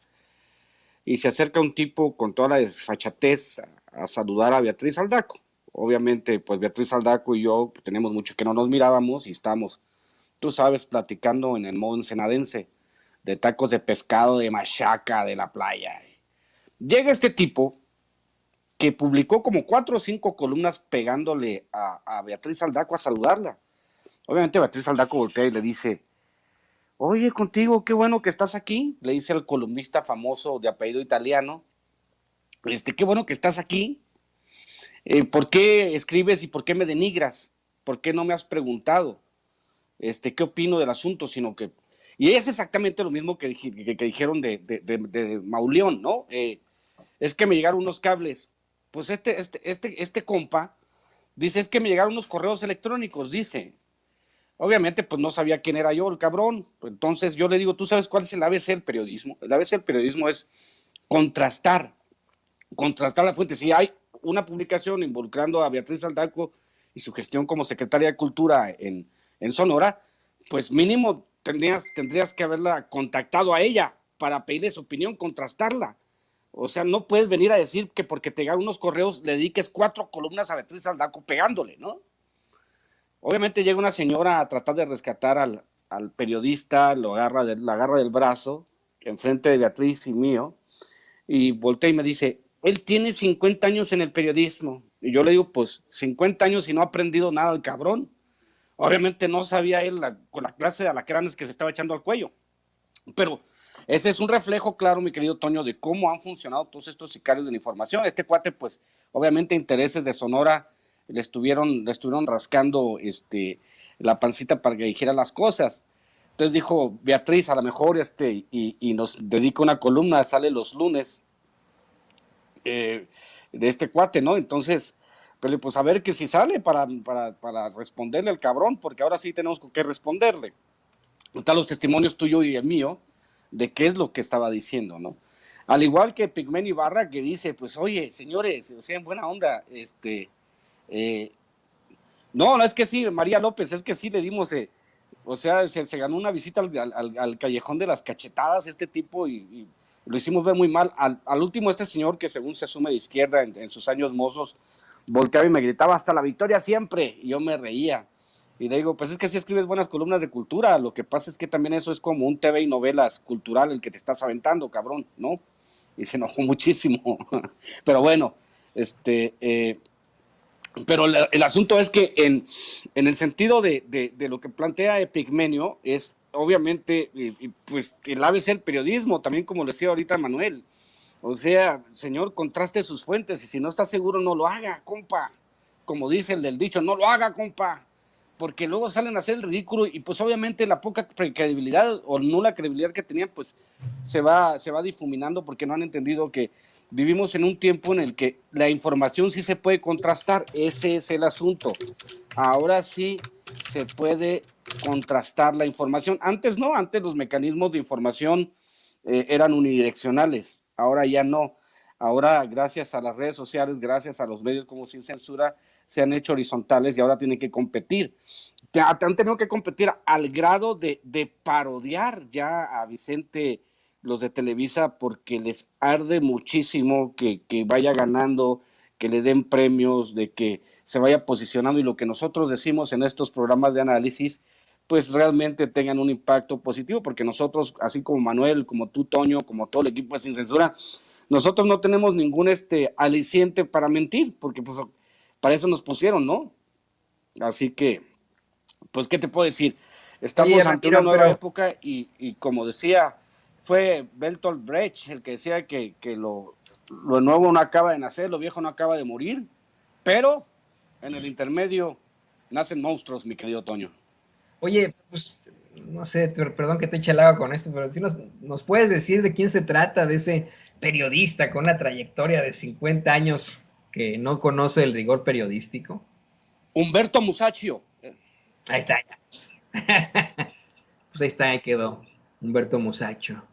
y se acerca un tipo con toda la desfachatez a saludar a Beatriz Aldaco. Obviamente, pues Beatriz Aldaco y yo tenemos mucho que no nos mirábamos y estamos, tú sabes, platicando en el modo ensenadense de tacos de pescado, de machaca, de la playa. Llega este tipo que publicó como 4 o 5 columnas pegándole a Beatriz Aldaco a saludarla. Obviamente Beatriz Aldaco voltea y le dice, oye, contigo, qué bueno que estás aquí, le dice el columnista famoso de apellido italiano, qué bueno que estás aquí, ¿por qué escribes y por qué me denigras? ¿Por qué no me has preguntado qué opino del asunto? Y es exactamente lo mismo que dijeron de Mauleón, ¿no? Es que me llegaron unos cables. Pues este compa dice, es que me llegaron unos correos electrónicos, dice. Obviamente, pues no sabía quién era yo, el cabrón. Entonces yo le digo, ¿tú sabes cuál es el ABC del periodismo? El ABC del periodismo es contrastar la fuente. Si hay una publicación involucrando a Beatriz Aldaco y su gestión como secretaria de Cultura en Sonora, pues mínimo tendrías que haberla contactado a ella para pedirle su opinión, contrastarla. O sea, no puedes venir a decir que porque te llegan unos correos le dediques 4 columnas a Beatriz Aldaco pegándole, ¿no? Obviamente llega una señora a tratar de rescatar al periodista, la agarra del brazo, enfrente de Beatriz y mío, y voltea y me dice, él tiene 50 años en el periodismo. Y yo le digo, pues 50 años y no ha aprendido nada el cabrón. Obviamente no sabía él con la clase de alacranes que se estaba echando al cuello. Pero ese es un reflejo claro, mi querido Toño, de cómo han funcionado todos estos sicarios de la información. Este cuate, pues, obviamente intereses de Sonora le estuvieron rascando la pancita para que dijera las cosas. Entonces dijo, Beatriz, a lo mejor y nos dedica una columna, sale los lunes de este cuate, ¿no? Entonces, pues a ver que si sale para responderle al cabrón, porque ahora sí tenemos que responderle. Están los testimonios tuyo y el mío de qué es lo que estaba diciendo, ¿no? Al igual que Pigmenio Ibarra, que dice, pues, oye, señores, o sea, en buena onda, no, es que sí, María López, es que sí le dimos, o sea, se ganó una visita al callejón de las cachetadas este tipo y lo hicimos ver muy mal. Al último este señor que según se asume de izquierda en sus años mozos, volteaba y me gritaba hasta la victoria siempre, y yo me reía. Y le digo, pues es que sí escribes buenas columnas de cultura, lo que pasa es que también eso es como un TV y novelas cultural el que te estás aventando, cabrón, ¿no? Y se enojó muchísimo. Pero bueno, pero el asunto es que en el sentido de lo que plantea Epigmenio es obviamente pues el ABC del periodismo, también como le decía ahorita Manuel. O sea, señor, contraste sus fuentes y si no está seguro no lo haga, compa. Como dice el del dicho, no lo haga, compa. porque luego salen a hacer el ridículo y pues obviamente la poca credibilidad o nula credibilidad que tenían pues se va difuminando porque no han entendido que vivimos en un tiempo en el que la información sí se puede contrastar, ese es el asunto. Ahora sí se puede contrastar la información. Antes no, antes los mecanismos de información eran unidireccionales, ahora ya no. Ahora, gracias a las redes sociales, gracias a los medios como Sin Censura, se han hecho horizontales y ahora tienen que competir. Han tenido que competir al grado de parodiar ya a Vicente los de Televisa porque les arde muchísimo que vaya ganando, que le den premios, de que se vaya posicionando y lo que nosotros decimos en estos programas de análisis pues realmente tengan un impacto positivo, porque nosotros, así como Manuel, como tú, Toño, como todo el equipo de Sin Censura, nosotros no tenemos ningún aliciente para mentir, porque pues para eso nos pusieron, ¿no? Así que, pues, ¿qué te puedo decir? Estamos ante una nueva época y como decía, fue Bertolt Brecht el que decía que lo nuevo no acaba de nacer, lo viejo no acaba de morir, pero en el intermedio nacen monstruos, mi querido Toño. Oye, pues, no sé, perdón que te eche el agua con esto, pero si nos puedes decir de quién se trata, de ese periodista con una trayectoria de 50 años que no conoce el rigor periodístico. Humberto Musacchio. Ahí está, ya. Pues ahí está, ahí quedó. Humberto Musacchio.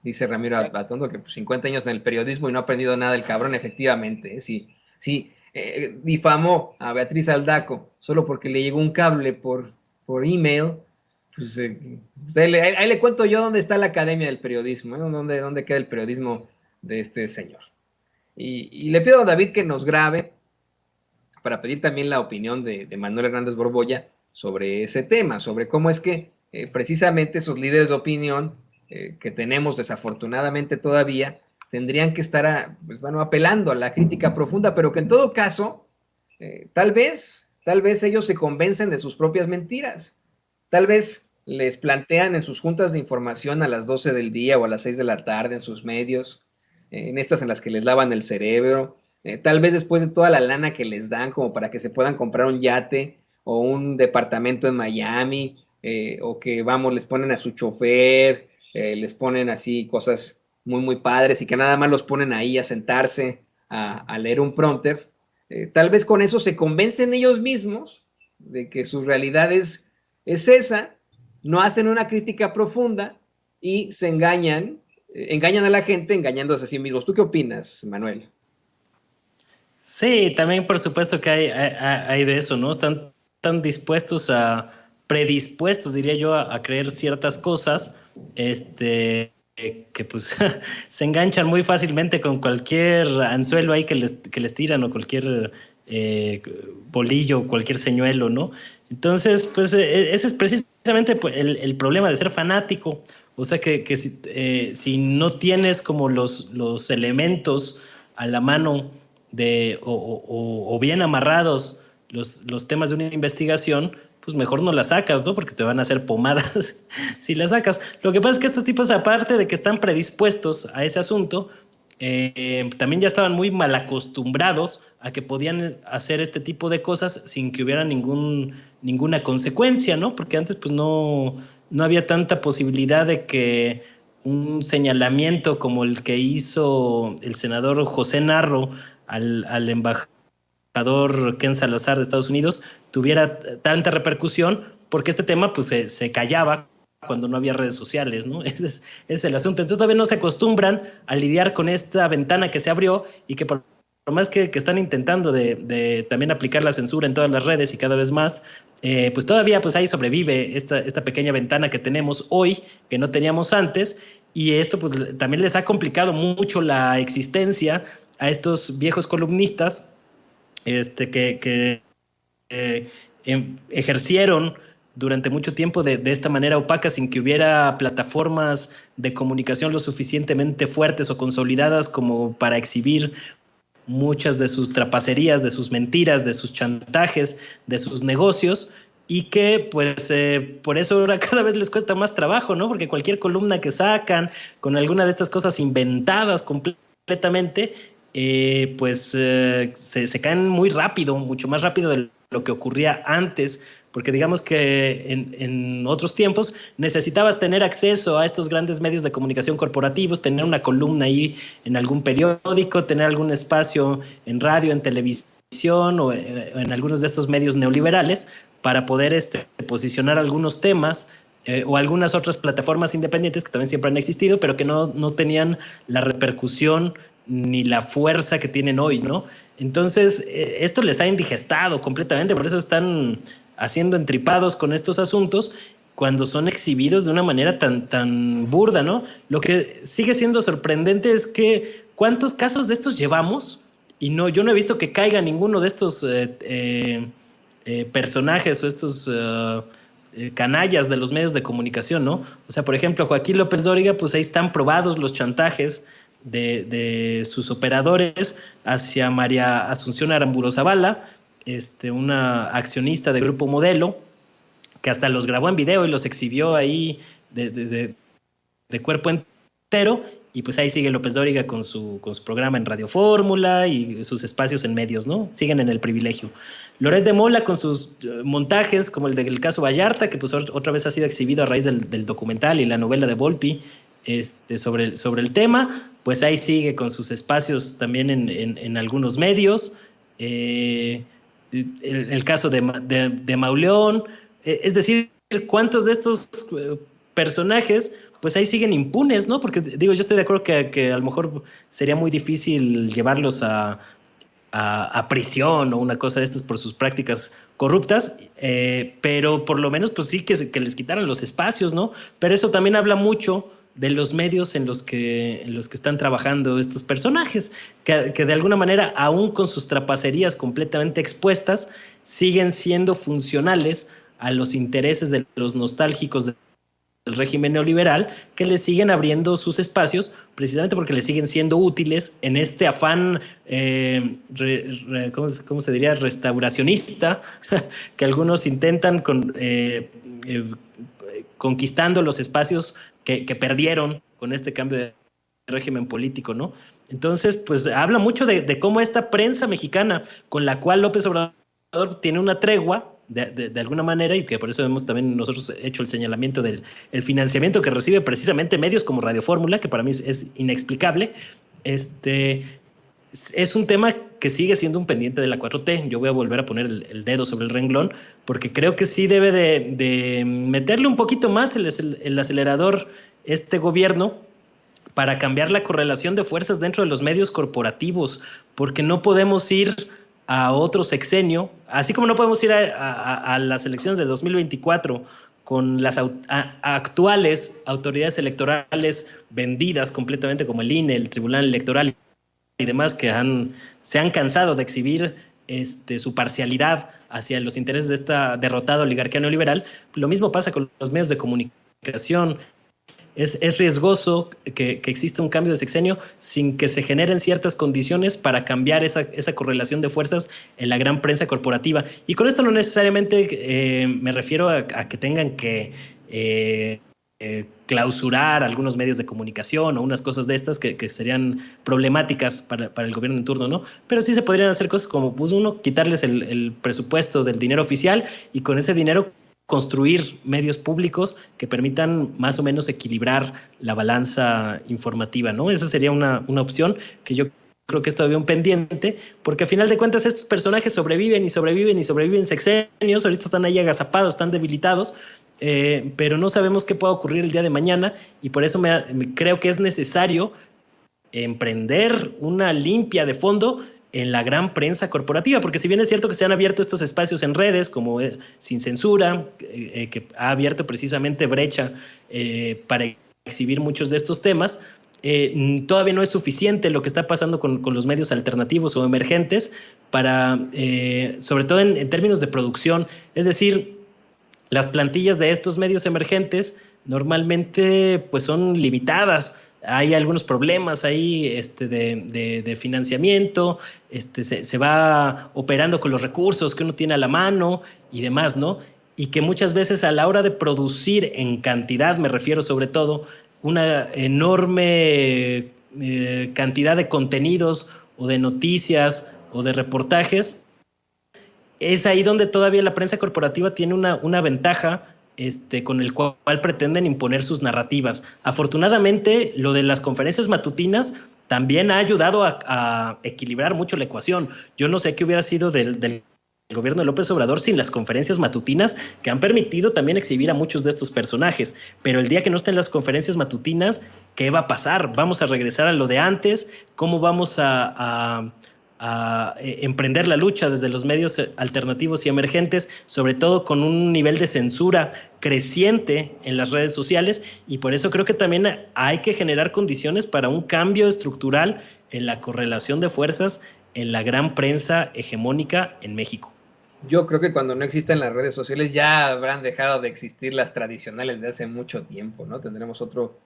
Dice Ramiro Atondo que pues, 50 años en el periodismo y no ha aprendido nada el cabrón, efectivamente. Sí. Difamó a Beatriz Aldaco solo porque le llegó un cable por email. Pues, ahí le cuento yo dónde está la Academia del Periodismo, dónde queda el periodismo de este señor. Y le pido a David que nos grabe para pedir también la opinión de Manuel Hernández Borbolla sobre ese tema, sobre cómo es que precisamente esos líderes de opinión que tenemos desafortunadamente todavía tendrían que estar apelando a la crítica profunda, pero que en todo caso tal vez ellos se convencen de sus propias mentiras. Tal vez les plantean en sus juntas de información a las 12 del día o a las 6 de la tarde en sus medios, en estas en las que les lavan el cerebro, tal vez después de toda la lana que les dan como para que se puedan comprar un yate o un departamento en Miami, o que les ponen a su chofer, les ponen así cosas muy, muy padres y que nada más los ponen ahí a sentarse a leer un prompter. Tal vez con eso se convencen ellos mismos de que su realidad es esa, no hacen una crítica profunda y se engañan a la gente engañándose a sí mismos. ¿Tú qué opinas, Manuel? Sí, también por supuesto que hay de eso, ¿no? Están tan predispuestos, diría yo, a creer ciertas cosas, que pues se enganchan muy fácilmente con cualquier anzuelo ahí que les tiran o cualquier bolillo, cualquier señuelo, ¿no? Entonces, pues ese es precisamente el problema de ser fanático. O sea que si no tienes como los elementos a la mano o bien amarrados los temas de una investigación, pues mejor no la sacas, ¿no? Porque te van a hacer pomadas si la sacas. Lo que pasa es que estos tipos, aparte de que están predispuestos a ese asunto, también ya estaban muy mal acostumbrados a que podían hacer este tipo de cosas sin que hubiera ninguna consecuencia, ¿no? Porque antes pues no había tanta posibilidad de que un señalamiento como el que hizo el senador José Narro al embajador Ken Salazar de Estados Unidos tuviera tanta repercusión, porque este tema pues se callaba cuando no había redes sociales, ¿no? Ese es el asunto. Entonces todavía no se acostumbran a lidiar con esta ventana que se abrió y que por más que están intentando de también aplicar la censura en todas las redes y cada vez más, pues todavía pues ahí sobrevive esta pequeña ventana que tenemos hoy, que no teníamos antes, y esto pues también les ha complicado mucho la existencia a estos viejos columnistas que ejercieron durante mucho tiempo de esta manera opaca, sin que hubiera plataformas de comunicación lo suficientemente fuertes o consolidadas como para exhibir muchas de sus trapacerías, de sus mentiras, de sus chantajes, de sus negocios, y que pues por eso ahora cada vez les cuesta más trabajo, ¿no? Porque cualquier columna que sacan con alguna de estas cosas inventadas completamente, se caen muy rápido, mucho más rápido de lo que ocurría antes, porque digamos que en otros tiempos necesitabas tener acceso a estos grandes medios de comunicación corporativos, tener una columna ahí en algún periódico, tener algún espacio en radio, en televisión o en algunos de estos medios neoliberales para poder posicionar algunos temas o algunas otras plataformas independientes que también siempre han existido, pero que no tenían la repercusión ni la fuerza que tienen hoy, ¿no? Entonces, esto les ha indigestado completamente, por eso están haciendo entripados con estos asuntos cuando son exhibidos de una manera tan burda, ¿no? Lo que sigue siendo sorprendente es que ¿cuántos casos de estos llevamos? Y yo no he visto que caiga ninguno de estos personajes o estos canallas de los medios de comunicación, ¿no? O sea, por ejemplo, Joaquín López Dóriga, pues ahí están probados los chantajes de sus operadores hacia María Asunción Aramburu Zavala, una accionista de Grupo Modelo, que hasta los grabó en video y los exhibió ahí de cuerpo entero, y pues ahí sigue López Dóriga con su programa en Radio Fórmula y sus espacios en medios, ¿no? Siguen en el privilegio. Loret de Mola con sus montajes, como el del caso Vallarta, que pues otra vez ha sido exhibido a raíz del documental y la novela de Volpi sobre el tema, pues ahí sigue con sus espacios también en algunos medios. El caso de Mauleón, es decir, ¿cuántos de estos personajes pues ahí siguen impunes, ¿no? Porque digo, yo estoy de acuerdo que a lo mejor sería muy difícil llevarlos a prisión o una cosa de estas por sus prácticas corruptas, pero por lo menos pues sí que les quitaran los espacios, ¿no? Pero eso también habla mucho de los medios en los que están trabajando estos personajes, que de alguna manera, aún con sus trapacerías completamente expuestas, siguen siendo funcionales a los intereses de los nostálgicos del régimen neoliberal, que les siguen abriendo sus espacios precisamente porque les siguen siendo útiles en este afán, ¿cómo se diría?, restauracionista, que algunos intentan conquistando los espacios que perdieron con este cambio de régimen político, ¿no? Entonces, pues habla mucho de cómo esta prensa mexicana, con la cual López Obrador tiene una tregua, de alguna manera, y que por eso hemos también nosotros hecho el señalamiento del financiamiento que recibe precisamente medios como Radio Fórmula, que para mí es inexplicable. Es un tema que sigue siendo un pendiente de la 4T. Yo voy a volver a poner el dedo sobre el renglón, porque creo que sí debe de meterle un poquito más el acelerador este gobierno para cambiar la correlación de fuerzas dentro de los medios corporativos, porque no podemos ir a otro sexenio, así como no podemos ir a las elecciones de 2024 con las actuales autoridades electorales vendidas completamente, como el INE, el Tribunal Electoral y demás, que se han cansado de exhibir su parcialidad hacia los intereses de esta derrotada oligarquía neoliberal. Lo mismo pasa con los medios de comunicación. Es riesgoso que exista un cambio de sexenio sin que se generen ciertas condiciones para cambiar esa correlación de fuerzas en la gran prensa corporativa. Y con esto no necesariamente me refiero a que tengan que clausurar algunos medios de comunicación o unas cosas de estas que serían problemáticas para el gobierno en turno, ¿no? Pero sí se podrían hacer cosas como, pues, uno, quitarles el presupuesto del dinero oficial y con ese dinero construir medios públicos que permitan más o menos equilibrar la balanza informativa, ¿no? Esa sería una opción que yo creo que es todavía un pendiente, porque a final de cuentas estos personajes sobreviven sexenios, ahorita están ahí agazapados, están debilitados, pero no sabemos qué pueda ocurrir el día de mañana, y por eso creo que es necesario emprender una limpia de fondo en la gran prensa corporativa, porque si bien es cierto que se han abierto estos espacios en redes, como Sin Censura, que ha abierto precisamente brecha para exhibir muchos de estos temas, todavía no es suficiente lo que está pasando con los medios alternativos o emergentes, sobre todo en términos de producción. Es decir, las plantillas de estos medios emergentes normalmente pues son limitadas. Hay algunos problemas ahí de financiamiento, se va operando con los recursos que uno tiene a la mano y demás, ¿no? Y que muchas veces a la hora de producir en cantidad, me refiero sobre todo, una enorme cantidad de contenidos o de noticias o de reportajes, es ahí donde todavía la prensa corporativa tiene una ventaja con el cual pretenden imponer sus narrativas. Afortunadamente, lo de las conferencias matutinas también ha ayudado a equilibrar mucho la ecuación. Yo no sé qué hubiera sido del gobierno de López Obrador sin las conferencias matutinas, que han permitido también exhibir a muchos de estos personajes. Pero el día que no estén las conferencias matutinas, ¿qué va a pasar? ¿Vamos a regresar a lo de antes? ¿Cómo vamos a emprender la lucha desde los medios alternativos y emergentes, sobre todo con un nivel de censura creciente en las redes sociales? Y por eso creo que también hay que generar condiciones para un cambio estructural en la correlación de fuerzas en la gran prensa hegemónica en México. Yo creo que cuando no existan las redes sociales ya habrán dejado de existir las tradicionales de hace mucho tiempo, ¿no? Tendremos otro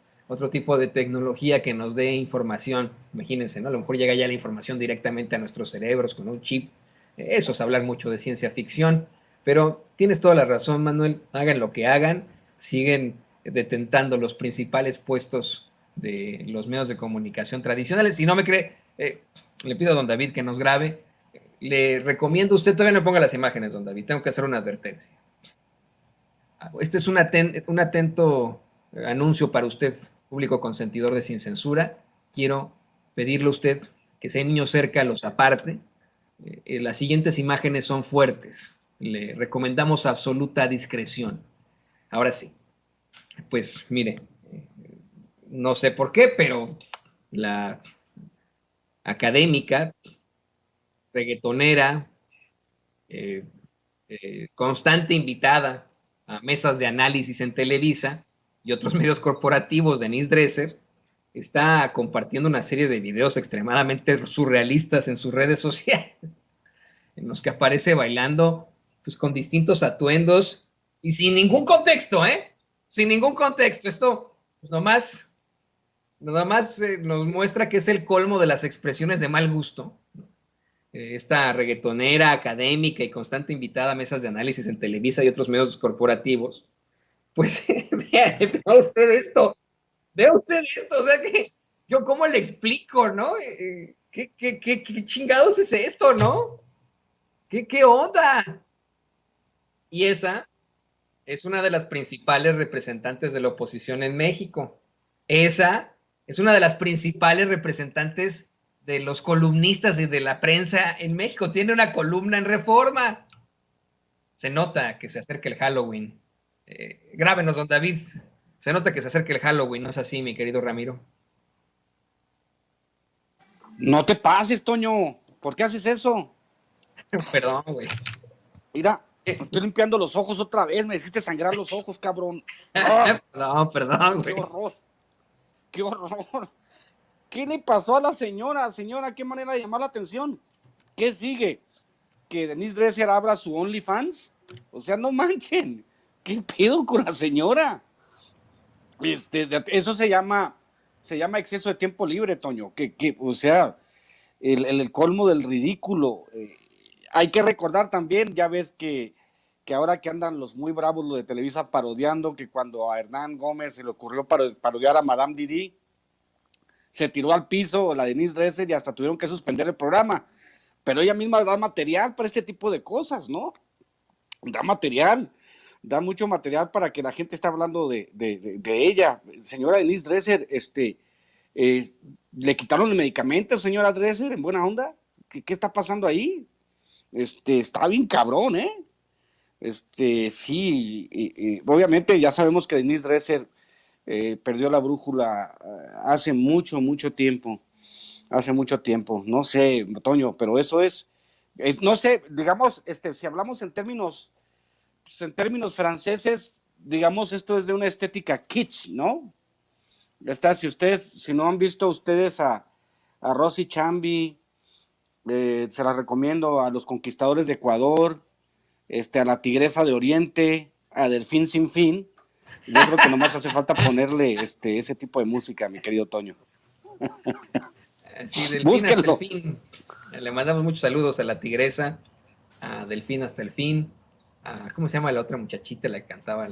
tipo de tecnología que nos dé información. Imagínense, ¿no? A lo mejor llega ya la información directamente a nuestros cerebros con un chip. Eso es hablar mucho de ciencia ficción. Pero tienes toda la razón, Manuel. Hagan lo que hagan. Siguen detentando los principales puestos de los medios de comunicación tradicionales. Si no me cree, le pido a don David que nos grabe. Le recomiendo, usted todavía no ponga las imágenes, don David. Tengo que hacer una advertencia. Este es un atento anuncio para usted, público consentidor de Sin Censura. Quiero pedirle a usted que si hay niños cerca los aparte. Las siguientes imágenes son fuertes. Le recomendamos absoluta discreción. Ahora sí, pues mire, no sé por qué, pero la académica, reggaetonera, constante invitada a mesas de análisis en Televisa y otros medios corporativos, Denise Dresser, está compartiendo una serie de videos extremadamente surrealistas en sus redes sociales, en los que aparece bailando pues, con distintos atuendos y sin ningún contexto, ¿eh? Sin ningún contexto. Esto pues, nomás nos muestra que es el colmo de las expresiones de mal gusto. Esta reggaetonera académica y constante invitada a mesas de análisis en Televisa y otros medios corporativos. Pues vea usted esto, o sea que yo cómo le explico, ¿no? ¿Qué chingados es esto, no? ¿Qué onda? Y esa es una de las principales representantes de la oposición en México. Esa es una de las principales representantes de los columnistas y de la prensa en México. Tiene una columna en Reforma. Se nota que se acerca el Halloween. Grábenos, don David. Se nota que se acerca el Halloween, ¿no es así, mi querido Ramiro? No te pases, Toño. ¿Por qué haces eso? Perdón, güey. Mira, estoy limpiando los ojos otra vez. Me hiciste sangrar los ojos, cabrón. ¡Oh! Perdón, güey. ¡Qué horror! ¡Qué horror! ¿Qué le pasó a la señora? Señora, ¿qué manera de llamar la atención? ¿Qué sigue? ¿Que Denise Dresser abra su OnlyFans? O sea, no manchen. ¿Qué pedo con la señora? Eso se llama exceso de tiempo libre, Toño. O sea, el colmo del ridículo. Hay que recordar también, ya ves que ahora que andan los muy bravos, los de Televisa parodiando, que cuando a Hernán Gómez se le ocurrió parodiar a Madame Didi, se tiró al piso la Denise Dresser y hasta tuvieron que suspender el programa. Pero ella misma da material para este tipo de cosas, ¿no? Da mucho material para que la gente esté hablando de ella. Señora Denise Dresser, ¿le quitaron el medicamento, señora Dresser, en buena onda? ¿Qué está pasando ahí? Está bien cabrón, ¿eh? Sí, obviamente ya sabemos que Denise Dresser perdió la brújula hace mucho tiempo. No sé, Toño, pero eso es no sé, digamos, si hablamos en términos franceses, digamos, esto es de una estética kitsch, ¿no? Si no han visto ustedes a Rosy Chambi, se la recomiendo, a Los Conquistadores de Ecuador, a La Tigresa de Oriente, a Delfín Sin Fin. Yo creo que nomás hace falta ponerle ese tipo de música, mi querido Toño. Sí, Delfín hasta el fin. Le mandamos muchos saludos a La Tigresa, a Delfín hasta el fin, a, ¿cómo se llama la otra muchachita la que cantaba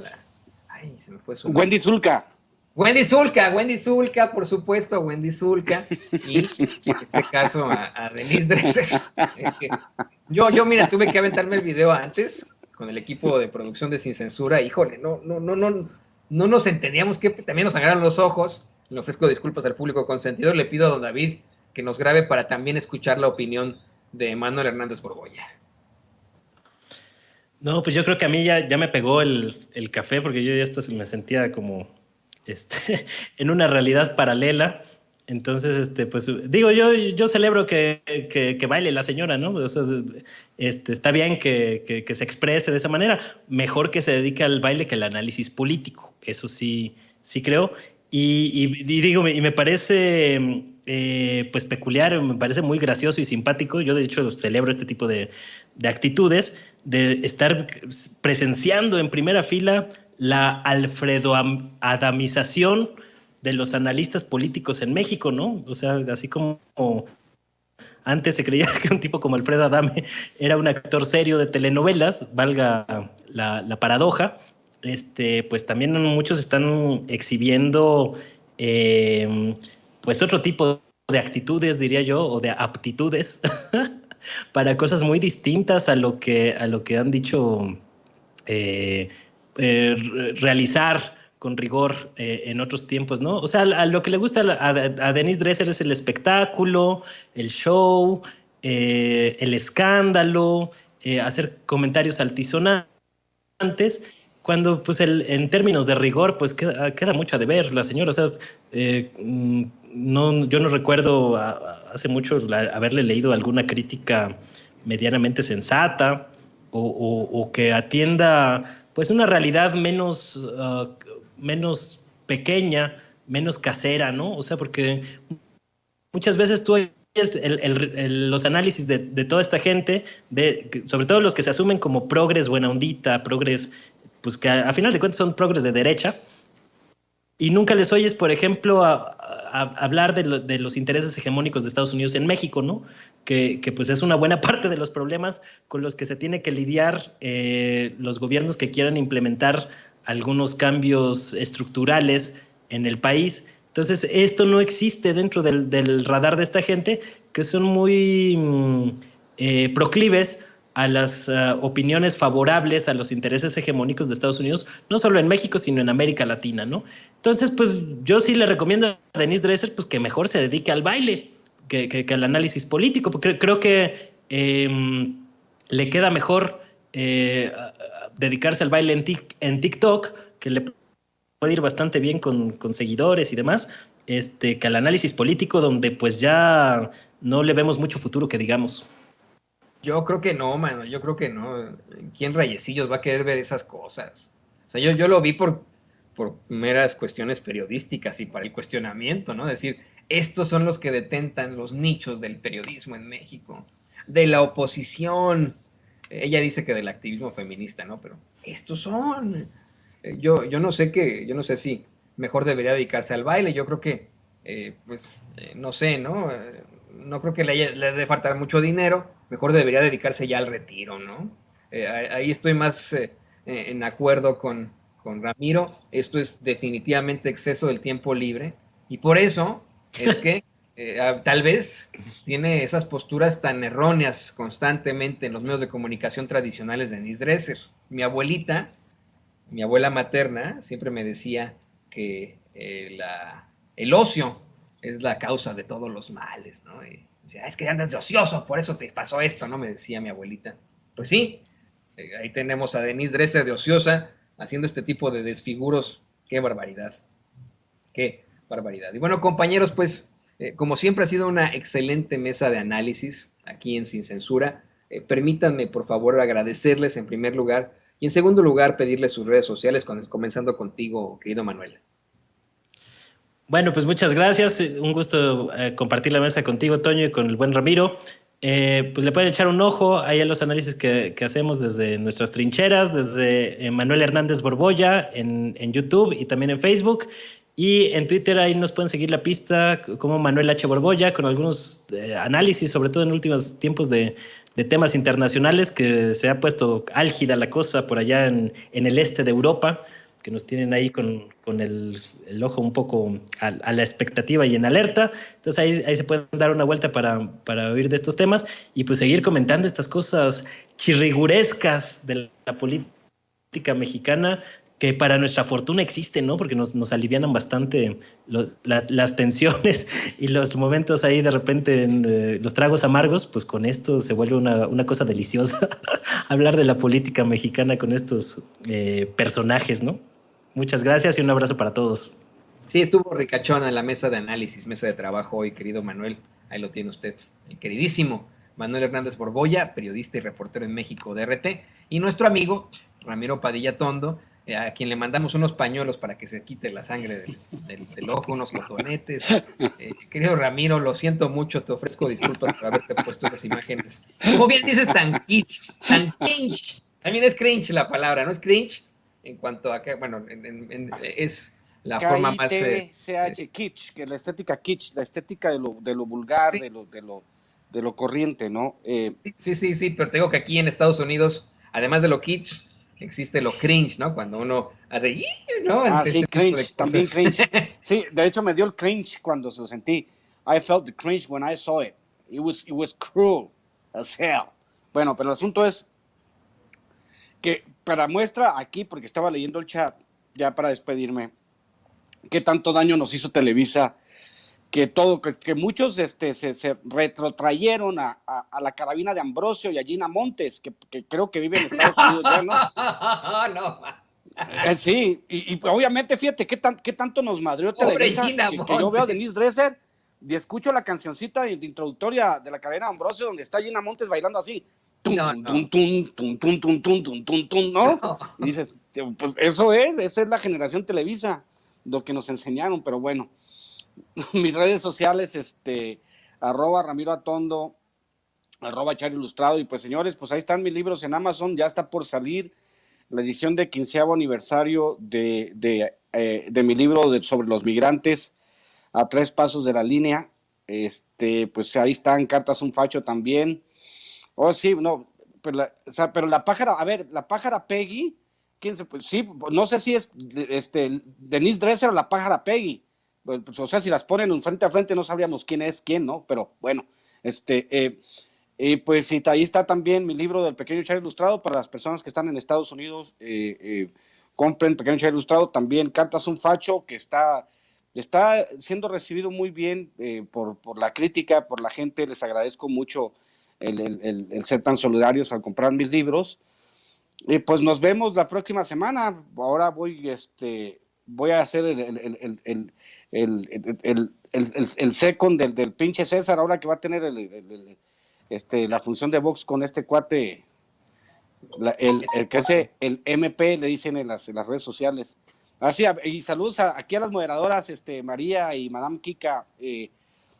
Ay, se me fue su nombre. Wendy Zulka. Wendy Zulka, por supuesto, Wendy Zulka, y en este caso a Denise Dresser. Yo, mira, tuve que aventarme el video antes con el equipo de producción de Sin Censura. Híjole, no nos entendíamos, que también nos sangraron los ojos. Le ofrezco disculpas al público consentido. Le pido a don David que nos grabe para también escuchar la opinión de Manuel Hernández Borbolla. No, pues yo creo que a mí ya me pegó el café, porque yo ya hasta me sentía como en una realidad paralela. Entonces, pues digo, yo celebro que baile la señora, ¿no? O sea, está bien que se exprese de esa manera. Mejor que se dedique al baile que al análisis político. Eso sí creo. Y digo, y me parece pues peculiar, me parece muy gracioso y simpático. Yo, de hecho, celebro este tipo de actitudes, de estar presenciando en primera fila la alfredoadamización de los analistas políticos en México, ¿no? O sea, así como antes se creía que un tipo como Alfredo Adame era un actor serio de telenovelas, valga la paradoja, pues también muchos están exhibiendo pues otro tipo de actitudes, diría yo, o de aptitudes para cosas muy distintas a lo que han dicho realizar con rigor en otros tiempos, ¿no? O sea, a lo que le gusta a Denise Dresser es el espectáculo, el show, el escándalo, hacer comentarios altisonantes, cuando pues en términos de rigor pues queda mucho a deber la señora. O sea, yo no recuerdo hace mucho haberle leído alguna crítica medianamente sensata o que atienda pues una realidad menos pequeña, menos casera, ¿no? O sea, porque muchas veces tú oyes los análisis de toda esta gente, sobre todo los que se asumen como progres buena ondita, progres, pues que a final de cuentas son progres de derecha, y nunca les oyes, por ejemplo, a hablar de los intereses hegemónicos de Estados Unidos en México, ¿no? Que pues es una buena parte de los problemas con los que se tiene que lidiar los gobiernos que quieran implementar algunos cambios estructurales en el país. Entonces, esto no existe dentro del radar de esta gente, que son muy proclives a las opiniones favorables a los intereses hegemónicos de Estados Unidos, no solo en México, sino en América Latina, ¿no? Entonces, pues yo sí le recomiendo a Denise Dresser pues, que mejor se dedique al baile que al análisis político, porque creo que le queda mejor dedicarse al baile en TikTok, que le puede ir bastante bien con seguidores y demás, que al análisis político, donde pues ya no le vemos mucho futuro, que digamos. Yo creo que no, mano, yo creo que no. ¿Quién rayecillos va a querer ver esas cosas? O sea, yo lo vi por meras cuestiones periodísticas y para el cuestionamiento, ¿no? Decir, estos son los que detentan los nichos del periodismo en México, de la oposición. Ella dice que del activismo feminista, ¿no? Pero estos son. Yo no sé si mejor debería dedicarse al baile. Yo creo que, no sé, ¿no? No creo que le debe faltar mucho dinero. Mejor debería dedicarse ya al retiro, ¿no? Ahí estoy más en acuerdo con Ramiro. Esto es definitivamente exceso del tiempo libre. Y por eso es que tal vez tiene esas posturas tan erróneas constantemente en los medios de comunicación tradicionales de Denise Dresser. Mi abuela materna siempre me decía que el ocio es la causa de todos los males, ¿no? Y decía, es que andas de ocioso, por eso te pasó esto, ¿no? Me decía mi abuelita. Pues sí, ahí tenemos a Denise Dresser de ociosa haciendo este tipo de desfiguros. ¡Qué barbaridad! ¡Qué barbaridad! Y bueno, compañeros, pues, como siempre ha sido una excelente mesa de análisis aquí en Sin Censura. Permítanme, por favor, agradecerles en primer lugar y en segundo lugar pedirles sus redes sociales, comenzando contigo, querido Manuel. Bueno, pues muchas gracias. Un gusto compartir la mesa contigo, Toño, y con el buen Ramiro. Pues le pueden echar un ojo ahí a los análisis que hacemos desde nuestras trincheras, desde Manuel Hernández Borbolla en YouTube y también en Facebook. Y en Twitter ahí nos pueden seguir la pista como Manuel H. Borbolla, con algunos análisis, sobre todo en últimos tiempos de temas internacionales, que se ha puesto álgida la cosa por allá en el este de Europa, nos tienen ahí con el ojo un poco a la expectativa y en alerta. Entonces ahí se pueden dar una vuelta para oír de estos temas y pues seguir comentando estas cosas chirrigurescas de la política mexicana, que para nuestra fortuna existen, ¿no? Porque nos alivianan bastante las tensiones y los momentos ahí de repente, los tragos amargos, pues con esto se vuelve una cosa deliciosa hablar de la política mexicana con estos personajes, ¿no? Muchas gracias y un abrazo para todos. Sí, estuvo ricachona en la mesa de análisis, mesa de trabajo hoy, querido Manuel. Ahí lo tiene usted, el queridísimo Manuel Hernández Borbolla, periodista y reportero en México de RT, y nuestro amigo Ramiro Padilla Tondo, a quien le mandamos unos pañuelos para que se quite la sangre del ojo, unos cotonetes. Querido Ramiro, lo siento mucho, te ofrezco disculpas por haberte puesto las imágenes. Como bien dices, tan kitsch, tan cringe. También es cringe la palabra, ¿no? Es cringe en cuanto a que, bueno, es la forma más... K-I-T-C-H, kitsch, que la estética kitsch, la estética de lo vulgar, sí, de lo corriente, ¿no? Sí, pero te digo que aquí en Estados Unidos, además de lo kitsch, existe lo cringe, ¿no? Cuando uno hace, ¿no? Sí, cringe, también cringe. Sí, de hecho me dio el cringe cuando se lo sentí. I felt the cringe when I saw it. It was cruel as hell. Bueno, pero el asunto es que para muestra aquí, porque estaba leyendo el chat, ya para despedirme, qué tanto daño nos hizo Televisa, que muchos se retrotrayeron a la carabina de Ambrosio y a Gina Montes, que creo que vive en Estados Unidos ya, ¿no? No. Sí, y obviamente fíjate qué tanto nos madrió Televisa, que yo veo a Denise Dresser y escucho la cancioncita de introductoria de la carabina de Ambrosio donde está Gina Montes bailando así, ¿no? Y dices, pues esa es la generación Televisa, lo que nos enseñaron, pero bueno. Mis redes sociales, @Ramiro Atondo, @Char Ilustrado, y pues señores, pues ahí están mis libros en Amazon, ya está por salir la edición de 15º aniversario de mi libro sobre los migrantes a 3 pasos de la línea, pues ahí están Cartas a un facho también. Oh sí, no, pero la pájara, a ver, la pájara Peggy, ¿quién se? Pues sí, no sé si es Denise Dresser o la pájara Peggy. Pues, o sea, si las ponen frente a frente no sabríamos quién es quién, ¿no? Pero bueno, pues sí, ahí está también mi libro del Pequeño Char Ilustrado para las personas que están en Estados Unidos, compren Pequeño Char Ilustrado, también Cartas a un facho, que está siendo recibido muy bien por la crítica, por la gente, les agradezco mucho el ser tan solidarios al comprar mis libros, y pues nos vemos la próxima semana. Ahora voy a hacer el second del pinche César, ahora que va a tener la función de box con este cuate, el MP, le dicen en las redes sociales. Así, y saludos aquí a las moderadoras, María y Madame Kika.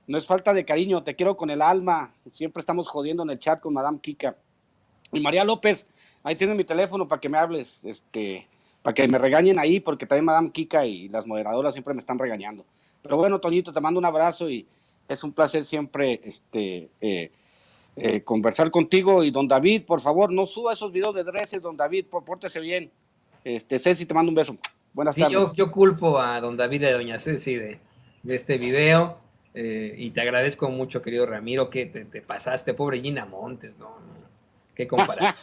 No es falta de cariño, te quiero con el alma. Siempre estamos jodiendo en el chat con Madame Kika. Y María López, ahí tienes mi teléfono para que me hables, para que me regañen ahí, porque también Madame Kika y las moderadoras siempre me están regañando. Pero bueno, Toñito, te mando un abrazo y es un placer siempre conversar contigo. Y don David, por favor, no suba esos videos de Dresser, don David, pórtese bien. Ceci, te mando un beso. Buenas tardes. Yo culpo a don David y a doña Ceci de este video, y te agradezco mucho, querido Ramiro, que te pasaste, pobre Gina Montes, no. Qué comparación.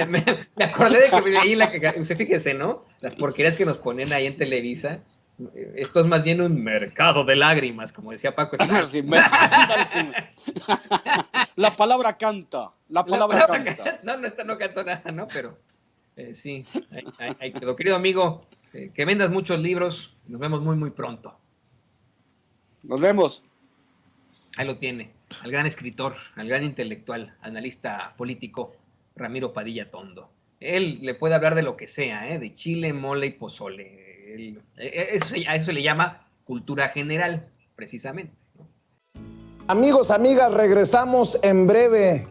me acordé de que ahí usted fíjese, ¿no? Las porquerías que nos ponen ahí en Televisa. Esto es más bien un mercado de lágrimas, como decía Paco. Sí, la palabra canta. La palabra canta. No cantó nada, ¿no? Pero sí, ahí quedó. Querido amigo, que vendas muchos libros. Nos vemos muy, muy pronto. Nos vemos. Ahí lo tiene. Al gran escritor, al gran intelectual, analista político, Ramiro Padilla Tondo. Él le puede hablar de lo que sea, de chile, mole y pozole. A eso se le llama cultura general, precisamente, ¿no? Amigos, amigas, regresamos en breve,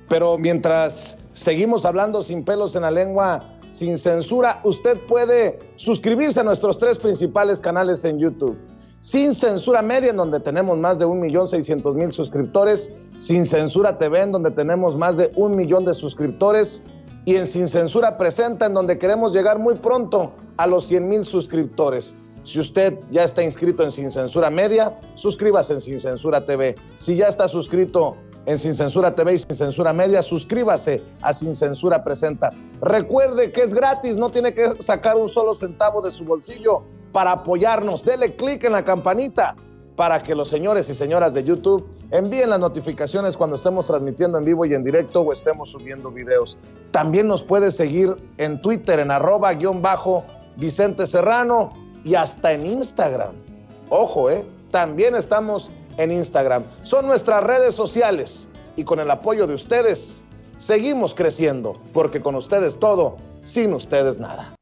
pero mientras seguimos hablando sin pelos en la lengua, sin censura, usted puede suscribirse a nuestros 3 principales canales en YouTube. Sin Censura Media, en donde tenemos más de 1,600,000 suscriptores. Sin Censura TV, en donde tenemos más de 1 millón de suscriptores. y en Sin Censura Presenta, en donde queremos llegar muy pronto a los 100,000 suscriptores. Si usted ya está inscrito en Sin Censura Media, suscríbase en Sin Censura TV. Si ya está suscrito en Sin Censura TV y Sin Censura Media, suscríbase a Sin Censura Presenta. Recuerde que es gratis, no tiene que sacar un solo centavo de su bolsillo para apoyarnos. Dele clic en la campanita para que los señores y señoras de YouTube envíen las notificaciones cuando estemos transmitiendo en vivo y en directo o estemos subiendo videos. También nos puede seguir en Twitter en @Vicente Serrano y hasta en Instagram. Ojo, también estamos en Instagram. Son nuestras redes sociales y con el apoyo de ustedes seguimos creciendo, porque con ustedes todo, sin ustedes nada.